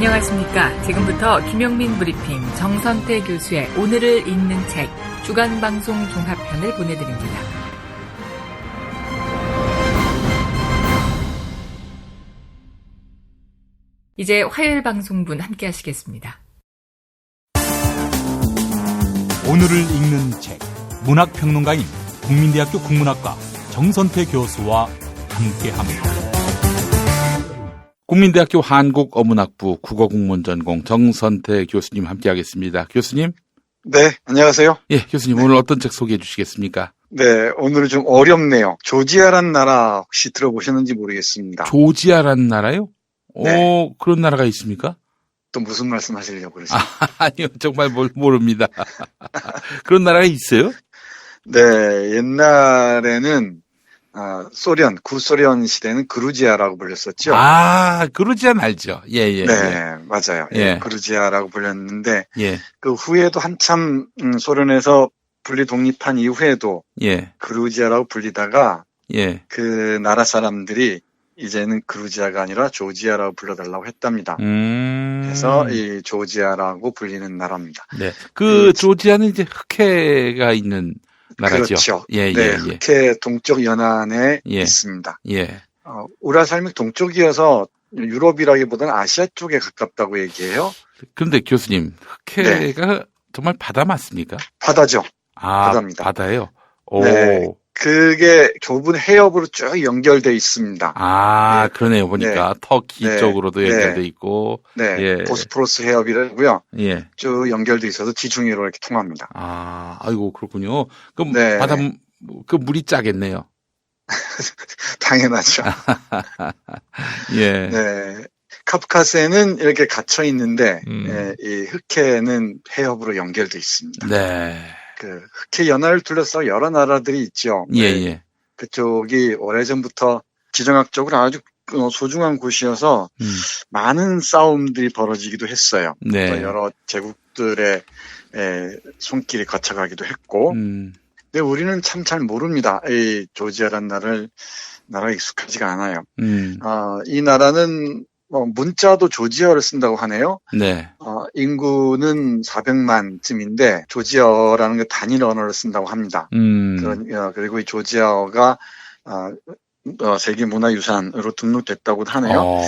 안녕하십니까. 지금부터 김영민 브리핑 정선태 교수의 오늘을 읽는 책 주간방송 종합편을 보내드립니다. 이제 화요일 방송분 함께 하시겠습니다. 오늘을 읽는 책 문학평론가인 국민대학교 국문학과 정선태 교수와 함께합니다. 국민대학교 한국어문학부 국어국문전공 정선태 교수님 함께하겠습니다. 교수님. 네, 안녕하세요. 예, 교수님 오늘 어떤 책 소개해 주시겠습니까? 네, 오늘은 좀 어렵네요. 조지아란 나라 혹시 들어보셨는지 모르겠습니다. 조지아란 나라요? 네. 그런 나라가 있습니까? 또 무슨 말씀 하시려고 그러세요? 아니요, 정말 모릅니다. 그런 나라가 있어요? 네, 옛날에는 소련, 구소련 시대는 그루지아라고 불렸었죠. 그루지아는 알죠. 예. 네, 맞아요. 예. 그루지아라고 불렸는데, 예. 그 후에도 한참 소련에서 분리 독립한 이후에도 예. 그루지아라고 불리다가 예. 그 나라 사람들이 이제는 그루지아가 아니라 조지아라고 불러달라고 했답니다. 그래서 이 조지아라고 불리는 나라입니다. 네. 조지아는 이제 흑해가 있는 나라죠. 그렇죠. 예. 흑해 동쪽 연안에 있습니다. 예. 우라살맥 동쪽이어서 유럽이라기보다는 아시아 쪽에 가깝다고 얘기해요. 그런데 교수님, 흑해가 정말 바다 맞습니까? 바다죠. 바다입니다. 바다예요? 네. 그게 좁은 해협으로 쭉 연결돼 있습니다. 그러네요. 보니까 터키 쪽으로도 연결돼 있고. 네. 예. 보스포러스 해협이라고요. 예. 쭉 연결돼 있어서 지중해로 이렇게 통합니다. 아이고 그렇군요. 그럼 네. 바다 그 물이 짜겠네요. 당연하죠. 예. 네. 카프카스에는 이렇게 갇혀 있는데 이 흑해는 해협으로 연결돼 있습니다. 네. 그 흑해 연안을 둘러싸고 여러 나라들이 있죠. 예. 그쪽이 오래전부터 지정학적으로 아주 소중한 곳이어서 많은 싸움들이 벌어지기도 했어요. 네. 또 여러 제국들의 손길이 거쳐가기도 했고. 근데 우리는 참 잘 모릅니다. 이 조지아라는 나라가 익숙하지가 않아요. 이 나라는 문자도 조지아어를 쓴다고 하네요. 네. 인구는 400만쯤인데 조지아어라는 게 단일 언어를 쓴다고 합니다. 그리고 이 조지아어가 세계문화유산으로 등록됐다고 하네요.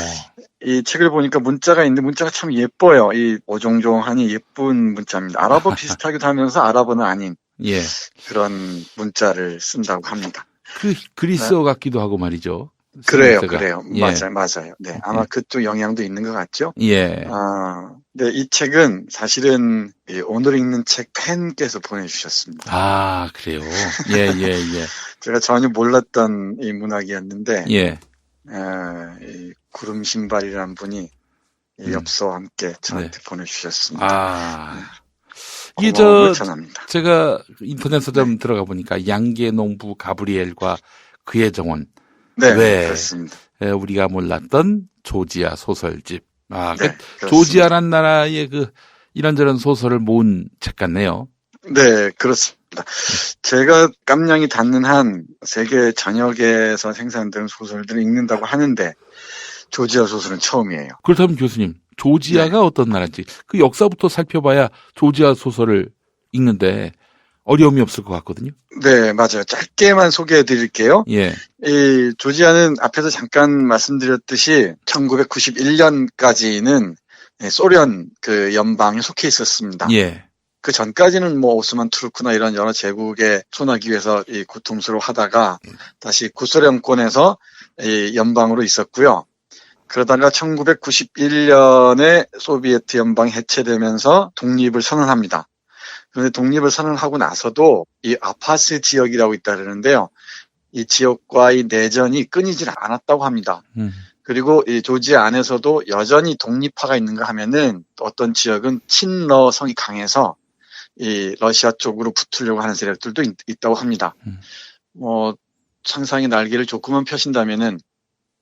이 책을 보니까 문자가 있는데 문자가 참 예뻐요. 이 오종종하니 예쁜 문자입니다. 아랍어 비슷하기도 하면서 아랍어는 아닌 그런 문자를 쓴다고 합니다. 그리스어 같기도 하고 말이죠. 그래요. 예. 맞아요. 네. 아마 그쪽 영향도 있는 것 같죠? 예. 네, 이 책은 사실은 오늘 읽는 책 팬께서 보내주셨습니다. 그래요? 예. 제가 전혀 몰랐던 이 문학이었는데, 예. 이 구름신발이라는 분이 이 엽서와 함께 저한테 보내주셨습니다. 이게 전합니다. 제가 인터넷 서점 들어가 보니까 양계농부 가브리엘과 그의 정원. 네, 그렇습니다. 우리가 몰랐던 조지아 소설집. 조지아란 나라의 이런저런 소설을 모은 책 같네요. 네, 그렇습니다. 제가 깜냥이 닿는 한 세계 전역에서 생산되는 소설들을 읽는다고 하는데 조지아 소설은 처음이에요. 그렇다면 교수님, 조지아가 어떤 나라인지 그 역사부터 살펴봐야 조지아 소설을 읽는데 어려움이 없을 것 같거든요. 네, 맞아요. 짧게만 소개해 드릴게요. 예. 이 조지아는 앞에서 잠깐 말씀드렸듯이 1991년까지는 소련 그 연방에 속해 있었습니다. 예. 그 전까지는 오스만 투르크나 이런 여러 제국에 손하기 위해서 이 고통스러워하다가 다시 구소련권에서 이 연방으로 있었고요. 그러다가 1991년에 소비에트 연방이 해체되면서 독립을 선언합니다. 그런데 독립을 선언하고 나서도 이 아파스 지역이라고 있다 그러는데요. 이 지역과의 내전이 끊이질 않았다고 합니다. 그리고 이 조지아 안에서도 여전히 독립파가 있는가 하면은 어떤 지역은 친러성이 강해서 이 러시아 쪽으로 붙으려고 하는 세력들도 있다고 합니다. 상상의 날개를 조금만 펴신다면은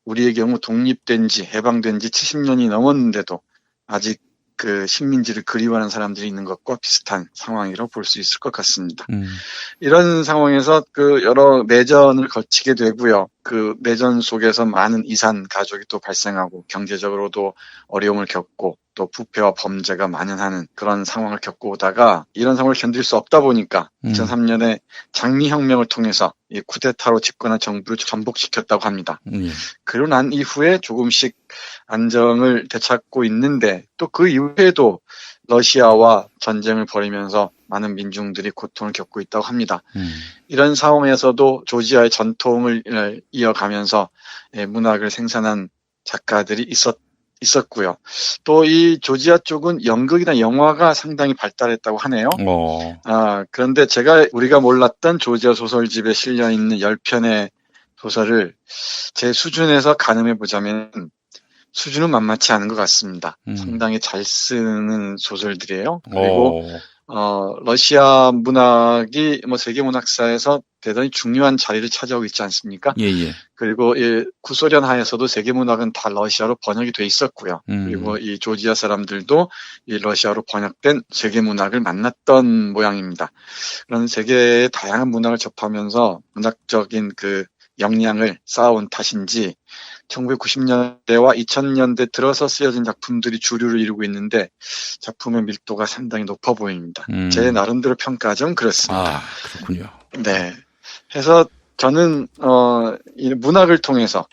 우리의 경우 독립된 지, 해방된 지 70년이 넘었는데도 아직 그 식민지를 그리워하는 사람들이 있는 것과 비슷한 상황이라고 볼 수 있을 것 같습니다. 이런 상황에서 그 여러 내전을 거치게 되고요. 그 내전 속에서 많은 이산 가족이 또 발생하고 경제적으로도 어려움을 겪고 또 부패와 범죄가 만연하는 그런 상황을 겪고 오다가 이런 상황을 견딜 수 없다 보니까 2003년에 장미혁명을 통해서 이 쿠데타로 집권한 정부를 전복시켰다고 합니다. 그러고 난 이후에 조금씩 안정을 되찾고 있는데 또 그 이후에도 러시아와 전쟁을 벌이면서 많은 민중들이 고통을 겪고 있다고 합니다. 이런 상황에서도 조지아의 전통을 이어가면서 문학을 생산한 작가들이 있었고요. 또 이 조지아 쪽은 연극이나 영화가 상당히 발달했다고 하네요. 그런데 우리가 몰랐던 조지아 소설집에 실려있는 10편의 소설을 제 수준에서 가늠해 보자면 수준은 만만치 않은 것 같습니다. 상당히 잘 쓰는 소설들이에요. 그리고 러시아 문학이 세계 문학사에서 대단히 중요한 자리를 차지하고 있지 않습니까? 예. 그리고 이 구소련 하에서도 세계 문학은 다 러시아로 번역이 돼 있었고요. 그리고 이 조지아 사람들도 이 러시아로 번역된 세계 문학을 만났던 모양입니다. 그런 세계의 다양한 문학을 접하면서 문학적인 그 역량을 쌓아온 탓인지 1990년대와 2000년대 들어서 쓰여진 작품들이 주류를 이루고 있는데 작품의 밀도가 상당히 높아 보입니다. 제 나름대로 평가하자면 그렇습니다. 그렇군요. 네. 해서 저는 이 문학을 통해서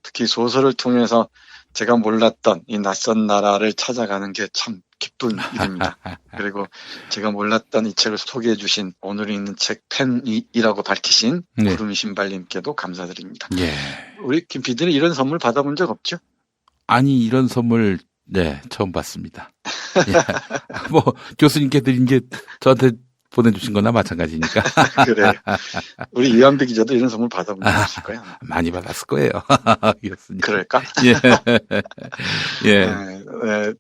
특히 소설을 통해서 제가 몰랐던 이 낯선 나라를 찾아가는 게 참 기쁜 일입니다. 그리고 제가 몰랐던 이 책을 소개해 주신 오늘 읽는 책 팬이라고 밝히신 구름이 신발님께도 감사드립니다. 예. 우리 김 PD는 이런 선물 받아본 적 없죠? 아니, 이런 선물 처음 봤습니다. 예. 뭐 교수님께 드린 게 저한테 보내주신 거나 마찬가지니까. 그래. 우리 이완배 기자도 이런 선물 받아본 적 없을 거야. 많이 받았을 거예요. 교수님. 그럴까? 예. 예. 네,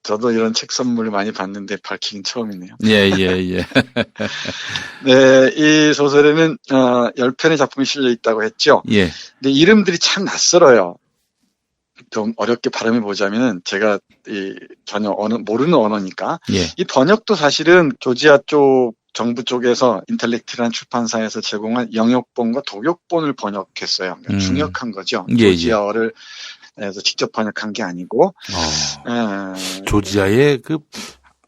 저도 이런 책 선물을 많이 받는데 밝히긴 처음이네요. 예. 네, 이 소설에는 10편의 작품이 실려 있다고 했죠. 예. 근데 이름들이 참 낯설어요. 좀 어렵게 발음해 보자면은 제가 전혀 모르는 언어니까. 예. 이 번역도 사실은 조지아 쪽 정부 쪽에서 인텔렉트라는 출판사에서 제공한 영역본과 독역본을 번역했어요. 그러니까 중역한 거죠. 예. 조지아어를 해서 직접 번역한 게 아니고. 조지아의 그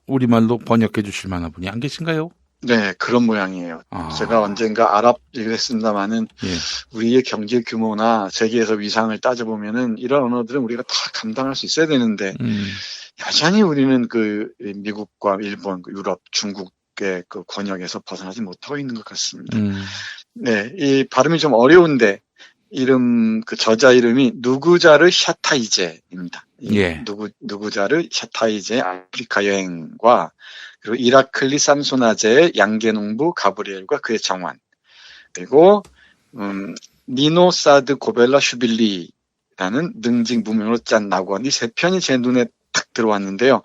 우리말로 번역해 주실 만한 분이 안 계신가요? 네, 그런 모양이에요. 제가 언젠가 아랍 얘기를 했습니다마는 예. 우리의 경제 규모나 세계에서 위상을 따져보면은 이런 언어들은 우리가 다 감당할 수 있어야 되는데 여전히 우리는 그 미국과 일본, 유럽, 중국의 그 권역에서 벗어나지 못하고 있는 것 같습니다. 네, 이 발음이 좀 어려운데 그 저자 이름이 누구자르 샤타이제입니다. 예. 누구자르 샤타이제 아프리카 여행과 그리고 이라클리 삼소나제의 양계농부 가브리엘과 그의 정환, 그리고 니노 사드 고벨라 슈빌리라는 능직 무명으로 짠 낙원, 이 3편이 제 눈에 탁 들어왔는데요.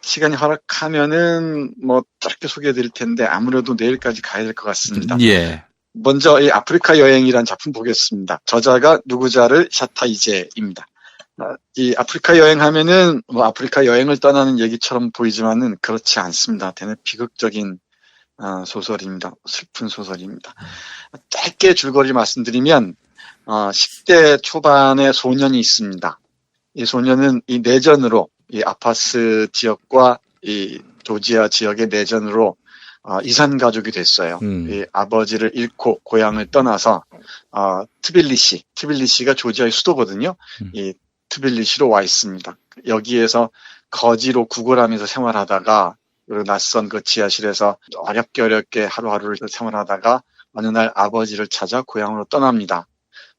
시간이 허락하면은 짧게 소개해드릴 텐데 아무래도 내일까지 가야 될 것 같습니다. 예. 먼저 이 아프리카 여행이라는 작품 보겠습니다. 저자가 누구자르 샤타이제입니다. 이 아프리카 여행하면은 아프리카 여행을 떠나는 얘기처럼 보이지만은 그렇지 않습니다. 대단히 비극적인 소설입니다. 슬픈 소설입니다. 짧게 줄거리 말씀드리면 10대 초반의 소년이 있습니다. 이 소년은 이 내전으로 이 아파스 지역과 이 조지아 지역의 내전으로 이산 가족이 됐어요. 이 아버지를 잃고 고향을 떠나서 트빌리시가 조지아의 수도거든요. 이 트빌리시로 와 있습니다. 여기에서 거지로 구걸하면서 생활하다가 낯선 그 지하실에서 어렵게 하루하루를 생활하다가 어느 날 아버지를 찾아 고향으로 떠납니다.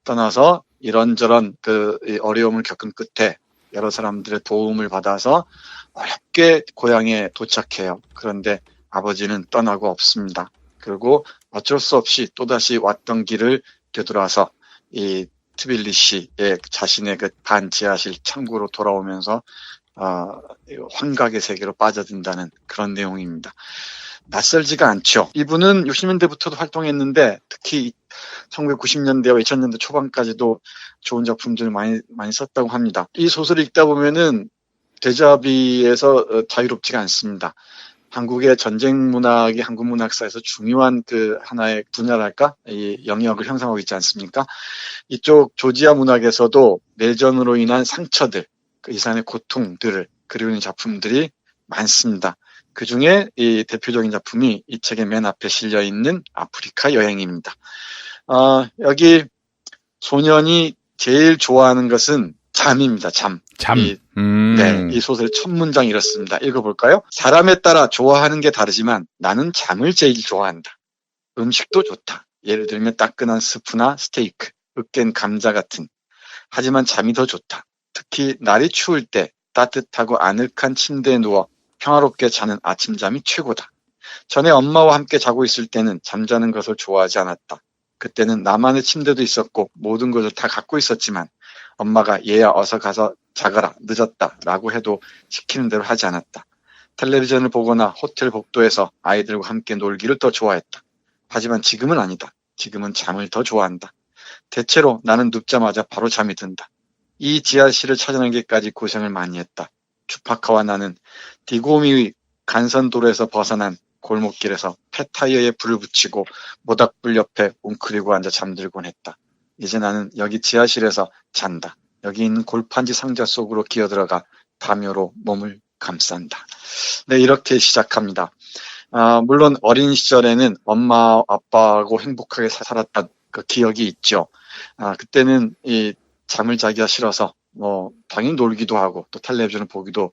떠나서 이런저런 그 어려움을 겪은 끝에 여러 사람들의 도움을 받아서 어렵게 고향에 도착해요. 그런데 아버지는 떠나고 없습니다. 그리고 어쩔 수 없이 또다시 왔던 길을 되돌아서 이 트빌리시의 자신의 그 반지하실 창고로 돌아오면서 환각의 세계로 빠져든다는 그런 내용입니다. 낯설지가 않죠. 이분은 60년대부터도 활동했는데 특히 1990년대와 2000년대 초반까지도 좋은 작품들을 많이 썼다고 합니다. 이 소설을 읽다 보면은 데자비에서 자유롭지가 않습니다. 한국의 전쟁 문학이 한국 문학사에서 중요한 그 하나의 분야랄까? 이 영역을 형성하고 있지 않습니까? 이쪽 조지아 문학에서도 내전으로 인한 상처들, 그 이산의 고통들을 그리고 있는 작품들이 많습니다. 그 중에 이 대표적인 작품이 이 책의 맨 앞에 실려 있는 아프리카 여행입니다. 여기 소년이 제일 좋아하는 것은 잠입니다. 잠. 잠. 네, 이 소설의 첫 문장이 이렇습니다. 읽어볼까요? 사람에 따라 좋아하는 게 다르지만 나는 잠을 제일 좋아한다. 음식도 좋다. 예를 들면 따끈한 스프나 스테이크, 으깬 감자 같은. 하지만 잠이 더 좋다. 특히 날이 추울 때 따뜻하고 아늑한 침대에 누워 평화롭게 자는 아침잠이 최고다. 전에 엄마와 함께 자고 있을 때는 잠자는 것을 좋아하지 않았다. 그때는 나만의 침대도 있었고 모든 것을 다 갖고 있었지만 엄마가 얘야 어서 가서 자거라 늦었다 라고 해도 시키는 대로 하지 않았다. 텔레비전을 보거나 호텔 복도에서 아이들과 함께 놀기를 더 좋아했다. 하지만 지금은 아니다. 지금은 잠을 더 좋아한다. 대체로 나는 눕자마자 바로 잠이 든다. 이 지하실을 찾아내기까지 고생을 많이 했다. 주파카와 나는 디고미 간선도로에서 벗어난 골목길에서 폐타이어에 불을 붙이고 모닥불 옆에 웅크리고 앉아 잠들곤 했다. 이제 나는 여기 지하실에서 잔다. 여기 있는 골판지 상자 속으로 기어들어가 담요로 몸을 감싼다. 네, 이렇게 시작합니다. 물론 어린 시절에는 엄마, 아빠하고 행복하게 살았던 그 기억이 있죠. 그때는 이 잠을 자기가 싫어서 당연히 놀기도 하고 또 텔레비전을 보기도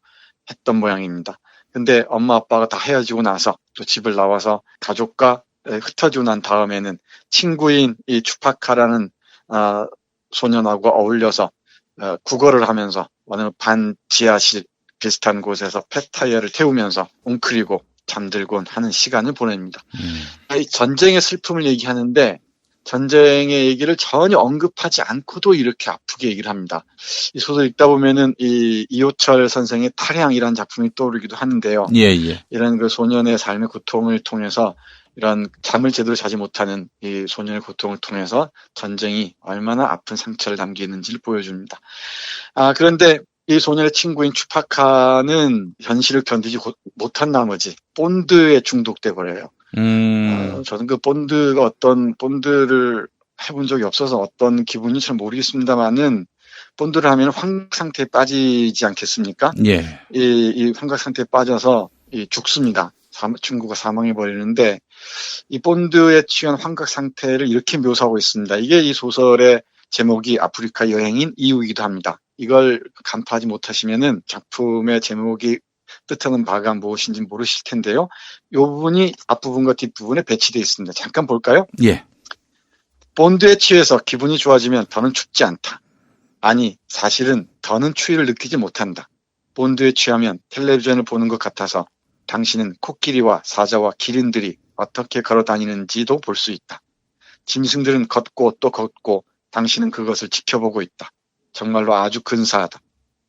했던 모양입니다. 근데 엄마, 아빠가 다 헤어지고 나서 또 집을 나와서 가족과 흩어지고 난 다음에는 친구인 이 추파카라는 소년하고 어울려서 국어를 하면서 어느 반 지하실 비슷한 곳에서 폐타이어를 태우면서 웅크리고 잠들곤 하는 시간을 보냅니다. 이 전쟁의 슬픔을 얘기하는데 전쟁의 얘기를 전혀 언급하지 않고도 이렇게 아프게 얘기를 합니다. 이 소설 읽다 보면은 이 이호철 선생의 탈향이라는 작품이 떠오르기도 하는데요. 예. 이런 그 소년의 삶의 고통을 통해서 이런 잠을 제대로 자지 못하는 이 소년의 고통을 통해서 전쟁이 얼마나 아픈 상처를 남기는지를 보여줍니다. 그런데 이 소년의 친구인 추파카는 현실을 견디지 못한 나머지 본드에 중독돼 버려요. 저는 그 본드를 해본 적이 없어서 어떤 기분인지 잘 모르겠습니다만은 본드를 하면 환각 상태에 빠지지 않겠습니까? 예. 이 환각 상태에 빠져서 죽습니다. 친구가 사망해 버리는데 이 본드에 취한 환각 상태를 이렇게 묘사하고 있습니다. 이게 이 소설의 제목이 아프리카 여행인 이유이기도 합니다. 이걸 간파하지 못하시면은 작품의 제목이 뜻하는 바가 무엇인지 모르실 텐데요. 이 부분이 앞부분과 뒷부분에 배치되어 있습니다. 잠깐 볼까요? 예. 본드에 취해서 기분이 좋아지면 더는 춥지 않다. 아니, 사실은 더는 추위를 느끼지 못한다. 본드에 취하면 텔레비전을 보는 것 같아서 당신은 코끼리와 사자와 기린들이 어떻게 걸어 다니는지도 볼 수 있다. 짐승들은 걷고 또 걷고 당신은 그것을 지켜보고 있다. 정말로 아주 근사하다.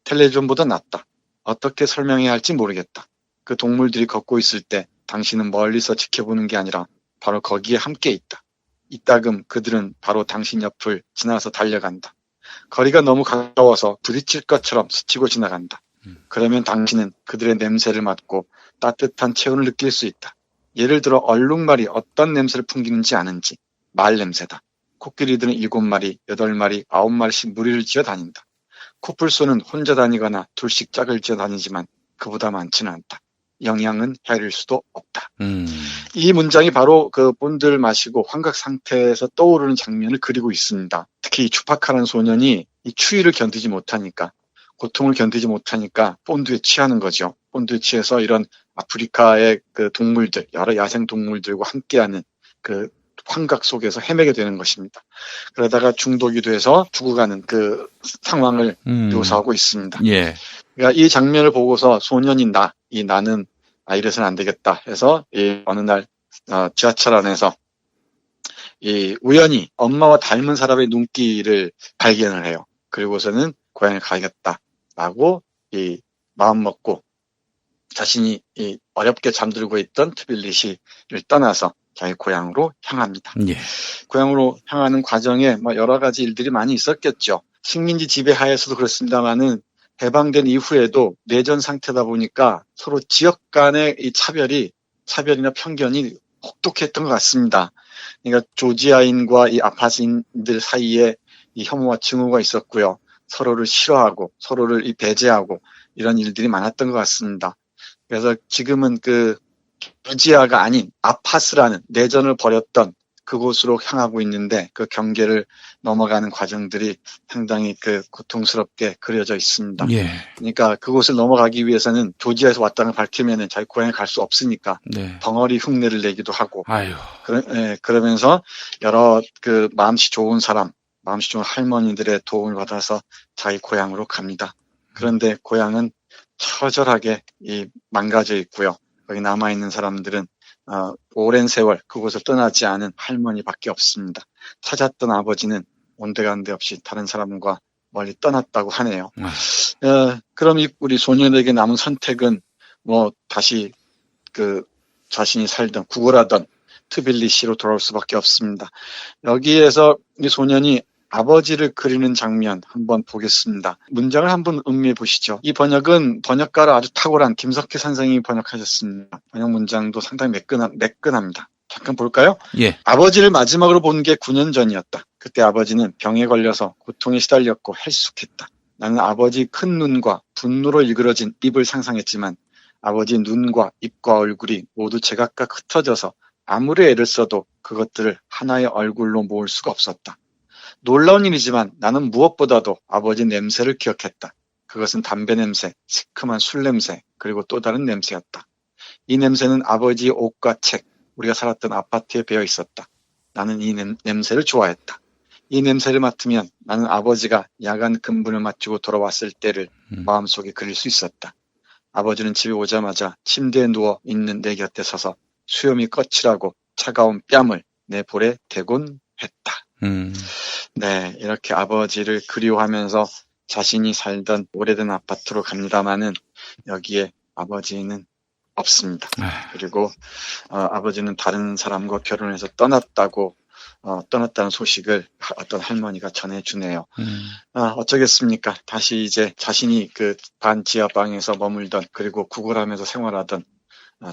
텔레비전보다 낫다. 어떻게 설명해야 할지 모르겠다. 그 동물들이 걷고 있을 때 당신은 멀리서 지켜보는 게 아니라 바로 거기에 함께 있다. 이따금 그들은 바로 당신 옆을 지나서 달려간다. 거리가 너무 가까워서 부딪힐 것처럼 스치고 지나간다. 그러면 당신은 그들의 냄새를 맡고 따뜻한 체온을 느낄 수 있다. 예를 들어 얼룩말이 어떤 냄새를 풍기는지 아는지. 말 냄새다. 코끼리들은 7마리, 8마리, 9마리씩 무리를 지어 다닌다. 코뿔소는 혼자 다니거나 둘씩 짝을 지어 다니지만 그보다 많지는 않다. 영양은 헤아릴 수도 없다. 이 문장이 바로 그 본드를 마시고 환각 상태에서 떠오르는 장면을 그리고 있습니다. 특히 이 추파카라는 소년이 이 추위를 견디지 못하니까, 고통을 견디지 못하니까 본드에 취하는 거죠. 본드에 취해서 이런 아프리카의 그 동물들, 여러 야생 동물들과 함께하는 그 환각 속에서 헤매게 되는 것입니다. 그러다가 중독이 돼서 죽어가는 그 상황을 묘사하고 있습니다. 예. 그러니까 이 장면을 보고서 소년인 나는 이래서는 안 되겠다 해서 어느 날 지하철 안에서 우연히 엄마와 닮은 사람의 눈길을 발견을 해요. 그리고서는 고향에 가야겠다라고 마음 먹고 자신이 어렵게 잠들고 있던 트빌리시를 떠나서 자기 고향으로 향합니다. 예. 고향으로 향하는 과정에 여러 가지 일들이 많이 있었겠죠. 식민지 지배 하에서도 그렇습니다만은 해방된 이후에도 내전 상태다 보니까 서로 지역 간의 이 차별이나 편견이 혹독했던 것 같습니다. 그러니까 조지아인과 이 아파시인들 사이에 이 혐오와 증오가 있었고요. 서로를 싫어하고 서로를 이 배제하고 이런 일들이 많았던 것 같습니다. 그래서 지금은 그 조지아가 아닌 아파스라는 내전을 벌였던 그곳으로 향하고 있는데 그 경계를 넘어가는 과정들이 상당히 그 고통스럽게 그려져 있습니다. 예. 그러니까 그곳을 넘어가기 위해서는 조지아에서 왔다는 걸 밝히면은 자기 고향에 갈 수 없으니까 네. 덩어리 흉내를 내기도 하고 아유. 그러면서 여러 그 마음씨 좋은 사람, 마음씨 좋은 할머니들의 도움을 받아서 자기 고향으로 갑니다. 그런데 고향은 처절하게 망가져 있고요. 거기 남아있는 사람들은 오랜 세월 그곳을 떠나지 않은 할머니밖에 없습니다. 찾았던 아버지는 온데간데 없이 다른 사람과 멀리 떠났다고 하네요. 그럼 우리 소년에게 남은 선택은 뭐 다시 그 자신이 살던 구걸하던 트빌리시로 돌아올 수밖에 없습니다. 여기에서 이 소년이 아버지를 그리는 장면 한번 보겠습니다. 문장을 한번 음미해 보시죠. 이 번역은 번역가로 아주 탁월한 김석희 선생님이 번역하셨습니다. 번역 문장도 상당히 매끈합니다. 잠깐 볼까요? 예. 아버지를 마지막으로 본 게 9년 전이었다. 그때 아버지는 병에 걸려서 고통에 시달렸고 헬쑥했다. 나는 아버지 큰 눈과 분노로 일그러진 입을 상상했지만 아버지 눈과 입과 얼굴이 모두 제각각 흩어져서 아무리 애를 써도 그것들을 하나의 얼굴로 모을 수가 없었다. 놀라운 일이지만 나는 무엇보다도 아버지 냄새를 기억했다. 그것은 담배 냄새, 시큼한 술 냄새, 그리고 또 다른 냄새였다. 이 냄새는 아버지의 옷과 책, 우리가 살았던 아파트에 배어 있었다. 나는 이 냄새를 좋아했다. 이 냄새를 맡으면 나는 아버지가 야간 근무를 마치고 돌아왔을 때를 마음속에 그릴 수 있었다. 아버지는 집에 오자마자 침대에 누워 있는 내 곁에 서서 수염이 거칠하고 차가운 뺨을 내 볼에 대곤 했다. 네, 이렇게 아버지를 그리워하면서 자신이 살던 오래된 아파트로 갑니다마는 여기에 아버지는 없습니다. 그리고 아버지는 다른 사람과 결혼해서 떠났다는 소식을 어떤 할머니가 전해주네요. 어쩌겠습니까? 다시 이제 자신이 그 반지하방에서 머물던 그리고 구걸하면서 생활하던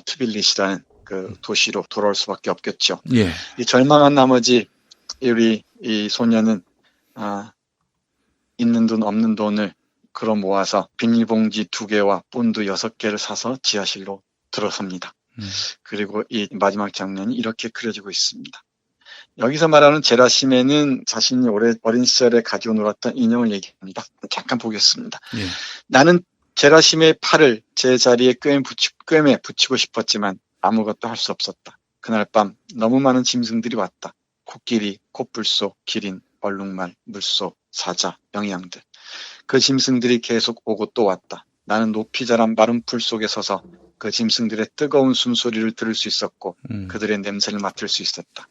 트빌리시라는 그 도시로 돌아올 수밖에 없겠죠. 예. 이 절망한 나머지 우리 이 소녀는 있는 돈 없는 돈을 걸어 모아서 비닐봉지 2개와 본드 6개를 사서 지하실로 들어섭니다. 그리고 이 마지막 장면이 이렇게 그려지고 있습니다. 여기서 말하는 제라시메는 자신이 어린 시절에 가지고 놀았던 인형을 얘기합니다. 잠깐 보겠습니다. 예. 나는 제라시메의 팔을 제 자리에 꿰매 붙이고 싶었지만 아무것도 할 수 없었다. 그날 밤 너무 많은 짐승들이 왔다. 코끼리, 코뿔소, 기린, 얼룩말, 물소, 사자, 영양들. 그 짐승들이 계속 오고 또 왔다. 나는 높이 자란 마른 풀 속에 서서 그 짐승들의 뜨거운 숨소리를 들을 수 있었고 그들의 냄새를 맡을 수 있었다.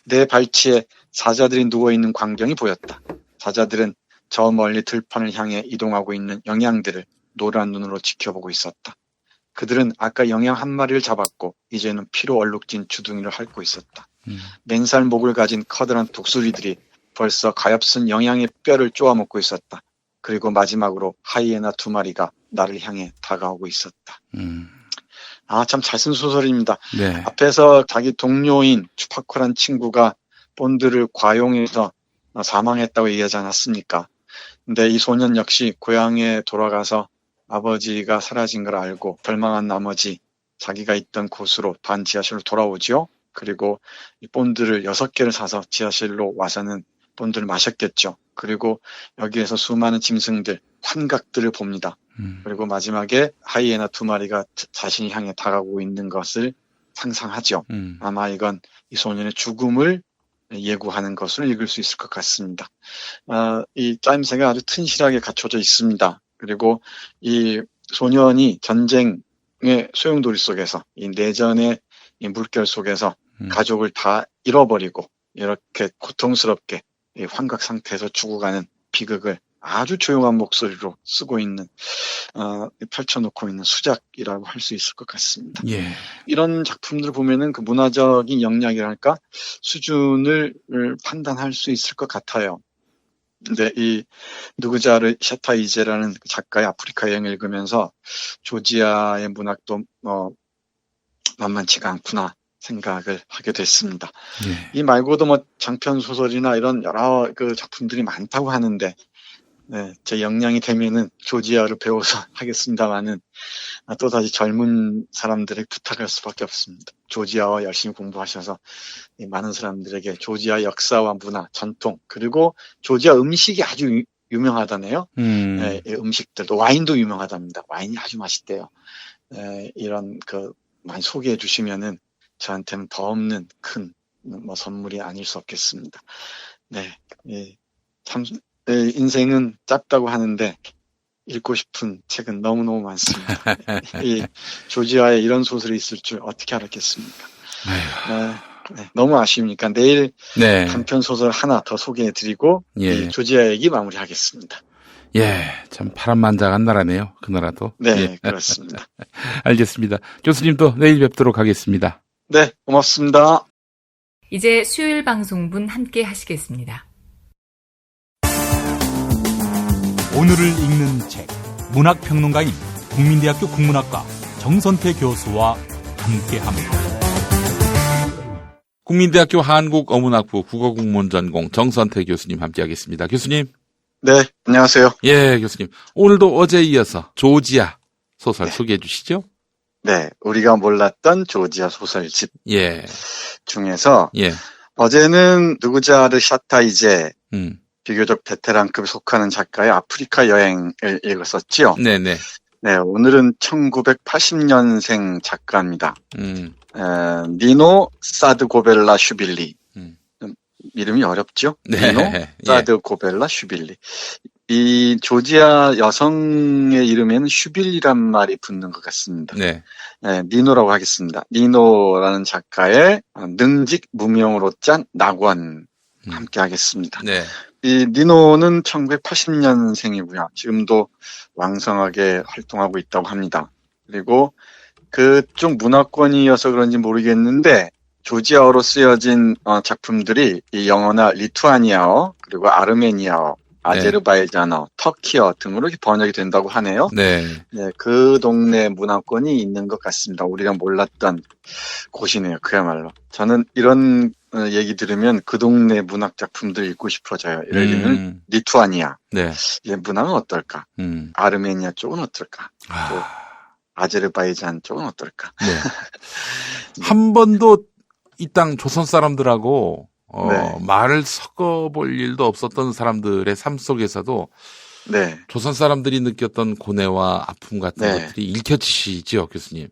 내 발치에 사자들이 누워있는 광경이 보였다. 사자들은 저 멀리 들판을 향해 이동하고 있는 영양들을 노란 눈으로 지켜보고 있었다. 그들은 아까 영양 한 마리를 잡았고 이제는 피로 얼룩진 주둥이를 핥고 있었다. 맨살 목을 가진 커다란 독수리들이 벌써 가엾은 영양의 뼈를 쪼아먹고 있었다. 그리고 마지막으로 하이에나 2마리가 나를 향해 다가오고 있었다. 참 잘 쓴 소설입니다. 네. 앞에서 자기 동료인 추파코란 친구가 본드를 과용해서 사망했다고 얘기하지 않았습니까? 근데 이 소년 역시 고향에 돌아가서 아버지가 사라진 걸 알고 절망한 나머지 자기가 있던 곳으로 반지하실로 돌아오죠. 그리고 이 본드를 6개를 사서 지하실로 와서는 본드를 마셨겠죠. 그리고 여기에서 수많은 짐승들, 환각들을 봅니다. 그리고 마지막에 하이에나 2마리가 자신이 향해 다가오고 있는 것을 상상하죠. 아마 이건 이 소년의 죽음을 예고하는 것으로 읽을 수 있을 것 같습니다. 이 짜임새가 아주 튼실하게 갖춰져 있습니다. 그리고 이 소년이 전쟁의 소용돌이 속에서 이 내전의 이 물결 속에서 가족을 다 잃어버리고 이렇게 고통스럽게 이 환각 상태에서 죽어가는 비극을 아주 조용한 목소리로 쓰고 있는 펼쳐놓고 있는 수작이라고 할 수 있을 것 같습니다. 예. 이런 작품들을 보면은 그 문화적인 역량이랄까 수준을 판단할 수 있을 것 같아요. 근데 이 누구자르 샤타이제라는 작가의 아프리카 여행을 읽으면서 조지아의 문학도 만만치가 않구나 생각을 하게 됐습니다. 예. 이 말고도 뭐 장편 소설이나 이런 여러 그 작품들이 많다고 하는데, 네, 제 역량이 되면은 조지아를 배워서 하겠습니다만은 또다시 젊은 사람들에게 부탁할 수밖에 없습니다. 조지아와 열심히 공부하셔서 이 많은 사람들에게 조지아 역사와 문화, 전통, 그리고 조지아 음식이 아주 유명하다네요. 네, 이 음식들도 와인도 유명하답니다. 와인이 아주 맛있대요. 네, 이런 많이 소개해 주시면은 저한테는 더 없는 큰 뭐 선물이 아닐 수 없겠습니다. 네, 참 인생은 짧다고 하는데 읽고 싶은 책은 너무너무 많습니다. 이 조지아에 이런 소설이 있을 줄 어떻게 알았겠습니까? 네, 너무 아쉬우니까 내일 네. 단편 소설 하나 더 소개해드리고 이 조지아 얘기 마무리하겠습니다. 예, 참 파란만장한 나라네요. 그 나라도. 네, 예. 그렇습니다. 알겠습니다. 교수님도 내일 뵙도록 하겠습니다. 네, 고맙습니다. 이제 수요일 방송분 함께 하시겠습니다. 오늘을 읽는 책, 문학평론가인 국민대학교 국문학과 정선태 교수와 함께합니다. 국민대학교 한국어문학부 국어국문전공 정선태 교수님 함께하겠습니다. 교수님. 네, 안녕하세요. 예, 교수님. 오늘도 어제에 이어서 조지아 소설 소개해 주시죠. 네, 우리가 몰랐던 조지아 소설집 예. 중에서 예. 어제는 누구자르 샤타이제 비교적 베테랑급에 속하는 작가의 아프리카 여행을 읽었었죠. 네네. 네, 오늘은 1980년생 작가입니다. 니노 사드고벨라 슈빌리. 이름이 어렵죠? 네. 니노 사드고벨라 슈빌리. 이 조지아 여성의 이름에는 슈빌리란 말이 붙는 것 같습니다. 네. 네, 니노라고 하겠습니다. 니노라는 작가의 능직 무명으로 짠 낙원 함께 하겠습니다. 네. 이 니노는 1980년생이고요. 지금도 왕성하게 활동하고 있다고 합니다. 그리고 그쪽 문화권이어서 그런지 모르겠는데 조지아어로 쓰여진 작품들이 이 영어나 리투아니아어 그리고 아르메니아어, 아제르바이잔어, 터키어 등으로 번역이 된다고 하네요. 네. 네, 그 동네 문화권이 있는 것 같습니다. 우리가 몰랐던 곳이네요. 그야말로. 저는 이런 얘기 들으면 그 동네 문학 작품들 읽고 싶어져요. 예를 들면 리투아니아. 네. 이 문화는 어떨까? 아르메니아 쪽은 어떨까? 또 아제르바이잔 쪽은 어떨까? 네. 한 번도 이 땅 조선 사람들하고 말을 섞어볼 일도 없었던 사람들의 삶 속에서도 네. 조선 사람들이 느꼈던 고뇌와 아픔 같은 것들이 읽혀지시죠, 교수님?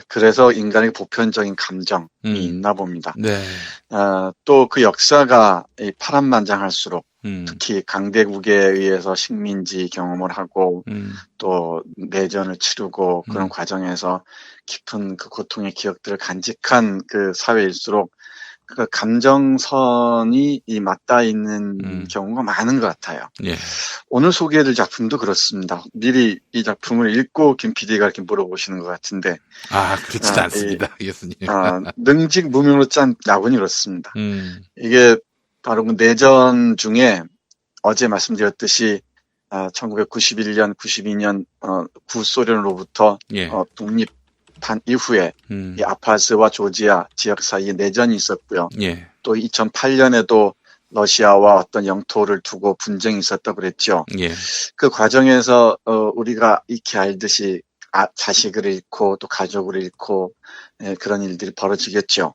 그래서 인간의 보편적인 감정이 있나 봅니다. 네. 또 그 역사가 파란만장할수록 특히 강대국에 의해서 식민지 경험을 하고 또 내전을 치르고 그런 과정에서 깊은 그 고통의 기억들을 간직한 그 사회일수록 그 감정선이 맞닿아 있는 경우가 많은 것 같아요. 예. 오늘 소개해드릴 작품도 그렇습니다. 미리 이 작품을 읽고 김 PD가 이렇게 물어보시는 것 같은데. 그렇지 않습니다, 교수님. 능직 무명으로 짠 낙원이 그렇습니다. 이게 바로 그 내전 중에 어제 말씀드렸듯이 1991년, 92년 구소련으로부터 독립한 이후에 이 아파스와 조지아 지역 사이에 내전이 있었고요. 예. 또 2008년에도 러시아와 어떤 영토를 두고 분쟁이 있었다고 그랬죠. 예. 그 과정에서 우리가 익히 알듯이 자식을 잃고 또 가족을 잃고 그런 일들이 벌어지겠죠.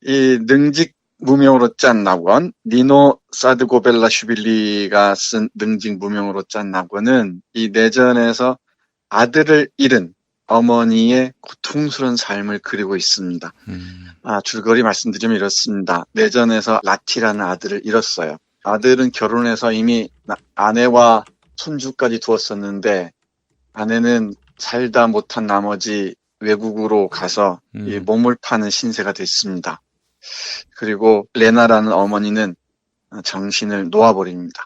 이 능직 무명으로 짠 낙원, 니노 사드고벨라 슈빌리가 쓴 능직 무명으로 짠 낙원은 이 내전에서 아들을 잃은 어머니의 고통스러운 삶을 그리고 있습니다. 줄거리 말씀드리면 이렇습니다. 내전에서 라티라는 아들을 잃었어요. 아들은 결혼해서 이미 아내와 손주까지 두었었는데 아내는 살다 못한 나머지 외국으로 가서 이 몸을 파는 신세가 됐습니다. 그리고 레나라는 어머니는 정신을 놓아버립니다.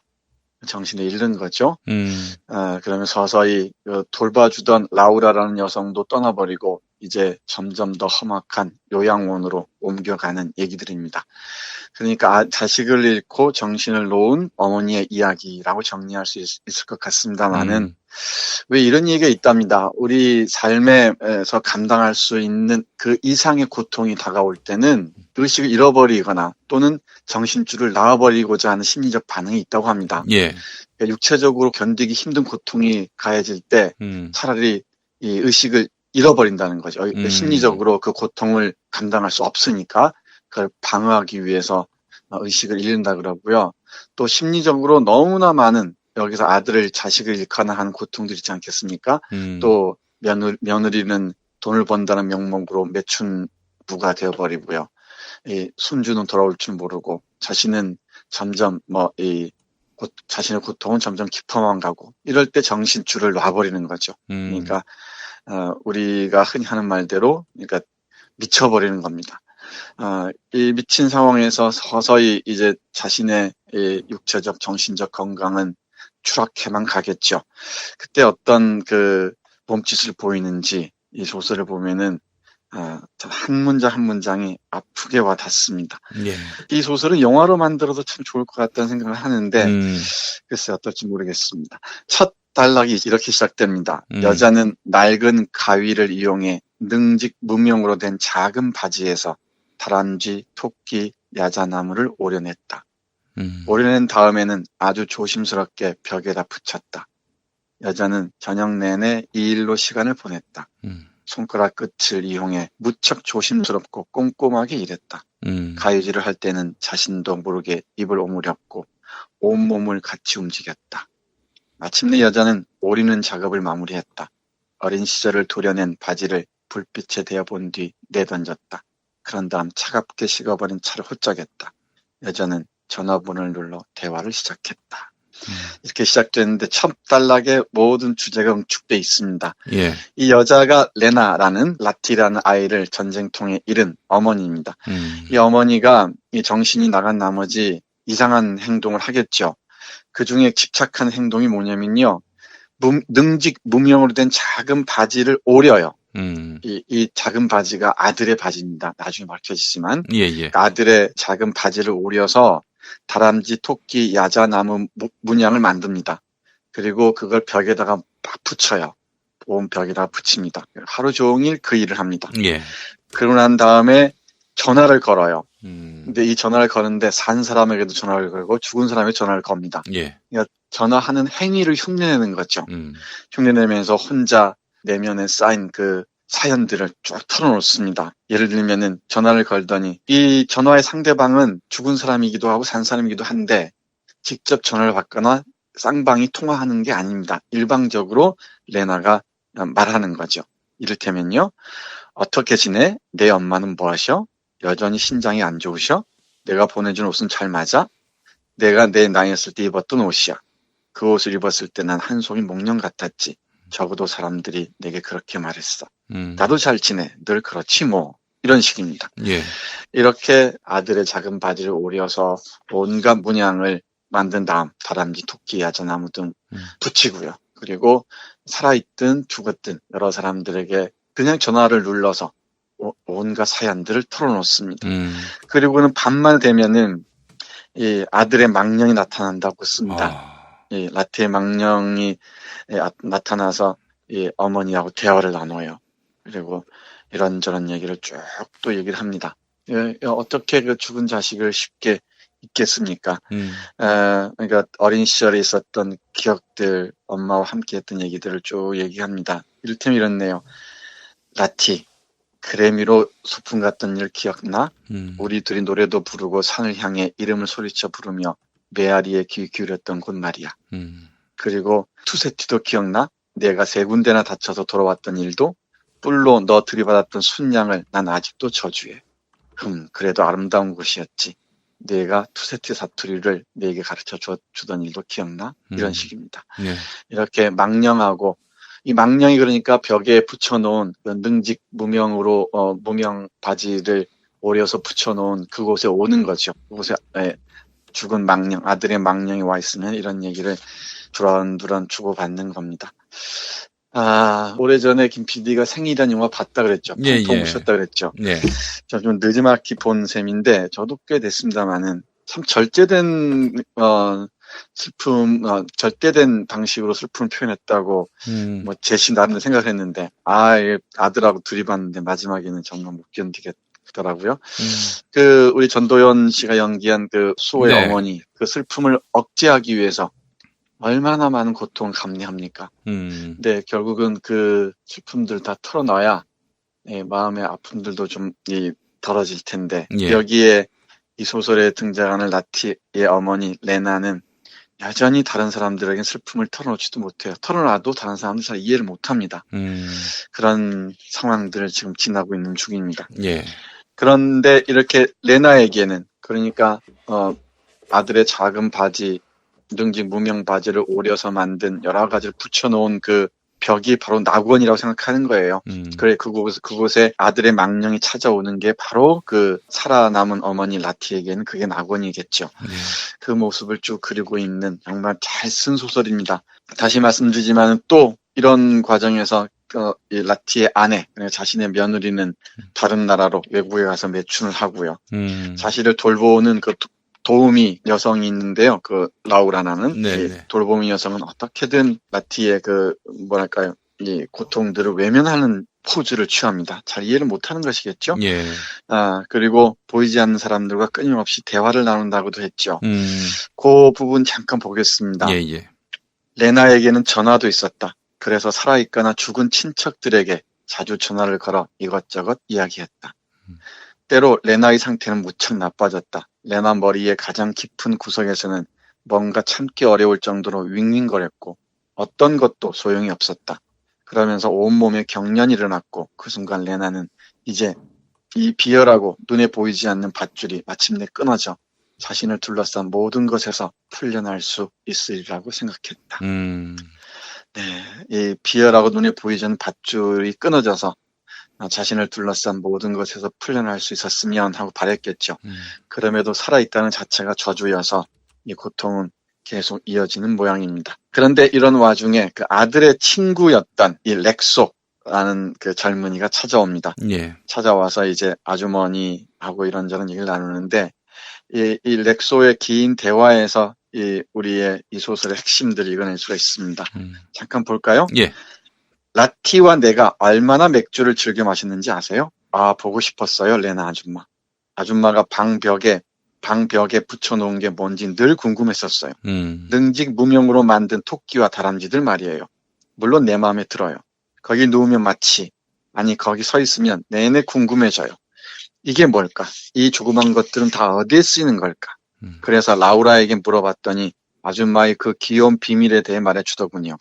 정신을 잃는 거죠. 그러면 서서히 돌봐주던 라우라라는 여성도 떠나버리고 이제 점점 더 험악한 요양원으로 옮겨가는 얘기들입니다. 그러니까 자식을 잃고 정신을 놓은 어머니의 이야기라고 정리할 수 있을 것 같습니다만은 왜 이런 얘기가 있답니다. 우리 삶에서 감당할 수 있는 그 이상의 고통이 다가올 때는 의식을 잃어버리거나 또는 정신줄을 놔버리고자 하는 심리적 반응이 있다고 합니다. 예. 그러니까 육체적으로 견디기 힘든 고통이 가해질 때 차라리 이 의식을 잃어버린다는 거죠. 심리적으로 그 고통을 감당할 수 없으니까 그걸 방어하기 위해서 의식을 잃는다 그러고요. 또 심리적으로 너무나 많은 여기서 자식을 잃거나 하는 고통들이 있지 않겠습니까? 또 며느리는 돈을 번다는 명목으로 매춘부가 되어버리고요. 이 손주는 돌아올 줄 모르고 자신은 점점 자신의 고통은 점점 깊어만 가고 이럴 때 정신줄을 놔버리는 거죠. 그러니까 우리가 흔히 하는 말대로 그러니까 미쳐버리는 겁니다. 이 미친 상황에서 서서히 이제 자신의 육체적, 정신적 건강은 추락해만 가겠죠. 그때 어떤 그 몸짓을 보이는지 이 소설을 보면은 한 문장 한 문장이 아프게 와닿습니다. 예. 이 소설은 영화로 만들어도 참 좋을 것 같다는 생각을 하는데 글쎄 어떨지 모르겠습니다. 첫 단락이 이렇게 시작됩니다. 여자는 낡은 가위를 이용해 능직 무명으로 된 작은 바지에서 다람쥐, 토끼, 야자나무를 오려냈다. 오려낸 다음에는 아주 조심스럽게 벽에다 붙였다. 여자는 저녁 내내 이 일로 시간을 보냈다. 손가락 끝을 이용해 무척 조심스럽고 꼼꼼하게 일했다. 가위질을 할 때는 자신도 모르게 입을 오므렸고 온몸을 같이 움직였다. 마침내 여자는 오리는 작업을 마무리했다. 어린 시절을 도려낸 바지를 불빛에 대어본 뒤 내던졌다. 그런 다음 차갑게 식어버린 차를 홀짝했다. 여자는 전화번호를 눌러 대화를 시작했다. 이렇게 시작됐는데 첫 단락에 모든 주제가 응축돼 있습니다. 예. 이 여자가 레나라는 라티라는 아이를 전쟁통에 잃은 어머니입니다. 이 어머니가 이 정신이 나간 나머지 이상한 행동을 하겠죠. 그 중에 집착한 행동이 뭐냐면요. 능직 무명으로 된 작은 바지를 오려요. 이 작은 바지가 아들의 바지입니다. 나중에 밝혀지지만 예. 아들의 작은 바지를 오려서 다람쥐, 토끼, 야자나무 문양을 만듭니다. 그리고 그걸 벽에다가 막 붙여요. 온 벽에다가 붙입니다. 하루 종일 그 일을 합니다. 예. 그러고 난 다음에 전화를 걸어요. 근데 이 전화를 거는데 산 사람에게도 전화를 걸고 죽은 사람에게 전화를 겁니다. 예. 그러니까 전화하는 행위를 흉내내는 거죠. 흉내내면서 혼자 내면에 쌓인 그 사연들을 쭉 털어놓습니다. 예를 들면은 전화를 걸더니 이 전화의 상대방은 죽은 사람이기도 하고 산 사람이기도 한데 직접 전화를 받거나 쌍방이 통화하는 게 아닙니다. 일방적으로 레나가 말하는 거죠. 이를테면요. 어떻게 지내? 내 엄마는 뭐 하셔? 여전히 신장이 안 좋으셔? 내가 보내준 옷은 잘 맞아? 내가 내 나이였을 때 입었던 옷이야. 그 옷을 입었을 때 난 한 송이 목련 같았지. 적어도 사람들이 내게 그렇게 말했어. 나도 잘 지내. 늘 그렇지 뭐. 이런 식입니다. 예. 이렇게 아들의 작은 바지를 오려서 온갖 문양을 만든 다음 다람쥐, 토끼, 야자나무 등 붙이고요. 그리고 살아있든 죽었든 여러 사람들에게 그냥 전화를 눌러서 온갖 사연들을 털어놓습니다. 그리고는 밤만 되면은 이 아들의 망령이 나타난다고 씁니다. 이 라티의 망령이 나타나서 이 어머니하고 대화를 나눠요. 그리고 이런저런 얘기를 쭉 또 얘기를 합니다. 어떻게 그 죽은 자식을 쉽게 잊겠습니까? 그러니까 어린 시절에 있었던 기억들, 엄마와 함께 했던 얘기들을 쭉 얘기합니다. 이를테면 이렇네요. 라티, 그래미로 소풍 갔던 일 기억나? 우리 둘이 노래도 부르고 산을 향해 이름을 소리쳐 부르며 메아리에 귀 기울였던 곳 말이야. 그리고 투세티도 기억나? 내가 3군데나 다쳐서 돌아왔던 일도? 뿔로 너 들이받았던 순양을 난 아직도 저주해. 그래도 아름다운 곳이었지. 내가 투세티 사투리를 내게 가르쳐 주던 일도 기억나? 이런 식입니다. 예. 이렇게 망령하고 이 망령이 그러니까 벽에 붙여놓은 그 능직 무명 바지를 오려서 붙여놓은 그곳에 오는 거죠. 그곳에 죽은 망령, 아들의 망령이 와 있으면 이런 얘기를 두런두런 주고받는 겁니다. 오래전에 김 PD가 생일이란 영화 봤다 그랬죠. 방송 보셨다 그랬죠. 예. 저 좀 늦지막히 본 셈인데, 저도 꽤 됐습니다만은, 참 절제된, 슬픔, 절대된 방식으로 슬픔을 표현했다고, 뭐, 제시 나름대로 생각을 했는데, 아들하고 둘이 봤는데, 마지막에는 정말 못 견디겠더라고요. 우리 전도연 씨가 연기한 그 수호의 네. 어머니, 그 슬픔을 억제하기 위해서, 얼마나 많은 고통을 감내합니까? 근데 결국은 그 슬픔들 다 털어놔야 마음의 아픔들도 좀 덜어질 텐데 예. 여기에 이 소설에 등장하는 라티의 어머니 레나는 여전히 다른 사람들에게 슬픔을 털어놓지도 못해요. 털어놔도 다른 사람들 잘 이해를 못합니다. 그런 상황들을 지금 지나고 있는 중입니다. 예. 그런데 이렇게 레나에게는 그러니까 아들의 작은 바지 능직 무명 바지를 오려서 만든 여러 가지를 붙여놓은 그 벽이 바로 낙원이라고 생각하는 거예요. 그래 그곳에 아들의 망령이 찾아오는 게 바로 그 살아남은 어머니 라티에게는 그게 낙원이겠죠. 그 모습을 쭉 그리고 있는 정말 잘 쓴 소설입니다. 다시 말씀드리지만 또 이런 과정에서 이 라티의 아내, 자신의 며느리는 다른 나라로 외국에 가서 매춘을 하고요. 자신을 돌보는 그 도우미 여성이 있는데요. 그 라우라나는 이 돌보미 여성은 어떻게든 라티의 이 고통들을 외면하는 포즈를 취합니다. 잘 이해를 못하는 것이겠죠. 예. 그리고 보이지 않는 사람들과 끊임없이 대화를 나눈다고도 했죠. 그 부분 잠깐 보겠습니다. 예. 레나에게는 전화도 있었다. 그래서 살아있거나 죽은 친척들에게 자주 전화를 걸어 이것저것 이야기했다. 때로 레나의 상태는 무척 나빠졌다. 레나 머리의 가장 깊은 구석에서는 뭔가 참기 어려울 정도로 윙윙거렸고 어떤 것도 소용이 없었다. 그러면서 온몸에 경련이 일어났고 그 순간 레나는 이제 이 비열하고 눈에 보이지 않는 밧줄이 마침내 끊어져 자신을 둘러싼 모든 것에서 풀려날 수 있으리라고 생각했다. 이 비열하고 눈에 보이지 않는 밧줄이 끊어져서 자신을 둘러싼 모든 것에서 풀려날 수 있었으면 하고 바랬겠죠. 그럼에도 살아있다는 자체가 저주여서 이 고통은 계속 이어지는 모양입니다. 그런데 이런 와중에 그 아들의 친구였던 이 렉소라는 그 젊은이가 찾아옵니다. 예. 찾아와서 이제 아주머니하고 이런저런 얘기를 나누는데 이 렉소의 긴 대화에서 우리의 이 소설의 핵심들을 읽어낼 수가 있습니다. 잠깐 볼까요? 예. 라티와 내가 얼마나 맥주를 즐겨 마셨는지 아세요? 보고 싶었어요, 레나 아줌마. 아줌마가 방벽에 붙여놓은 게 뭔지 늘 궁금했었어요. 능직 무명으로 만든 토끼와 다람쥐들 말이에요. 물론 내 마음에 들어요. 거기 누우면 거기 서 있으면 내내 궁금해져요. 이게 뭘까? 이 조그만 것들은 다 어디에 쓰이는 걸까? 그래서 라우라에게 물어봤더니 아줌마의 그 귀여운 비밀에 대해 말해주더군요.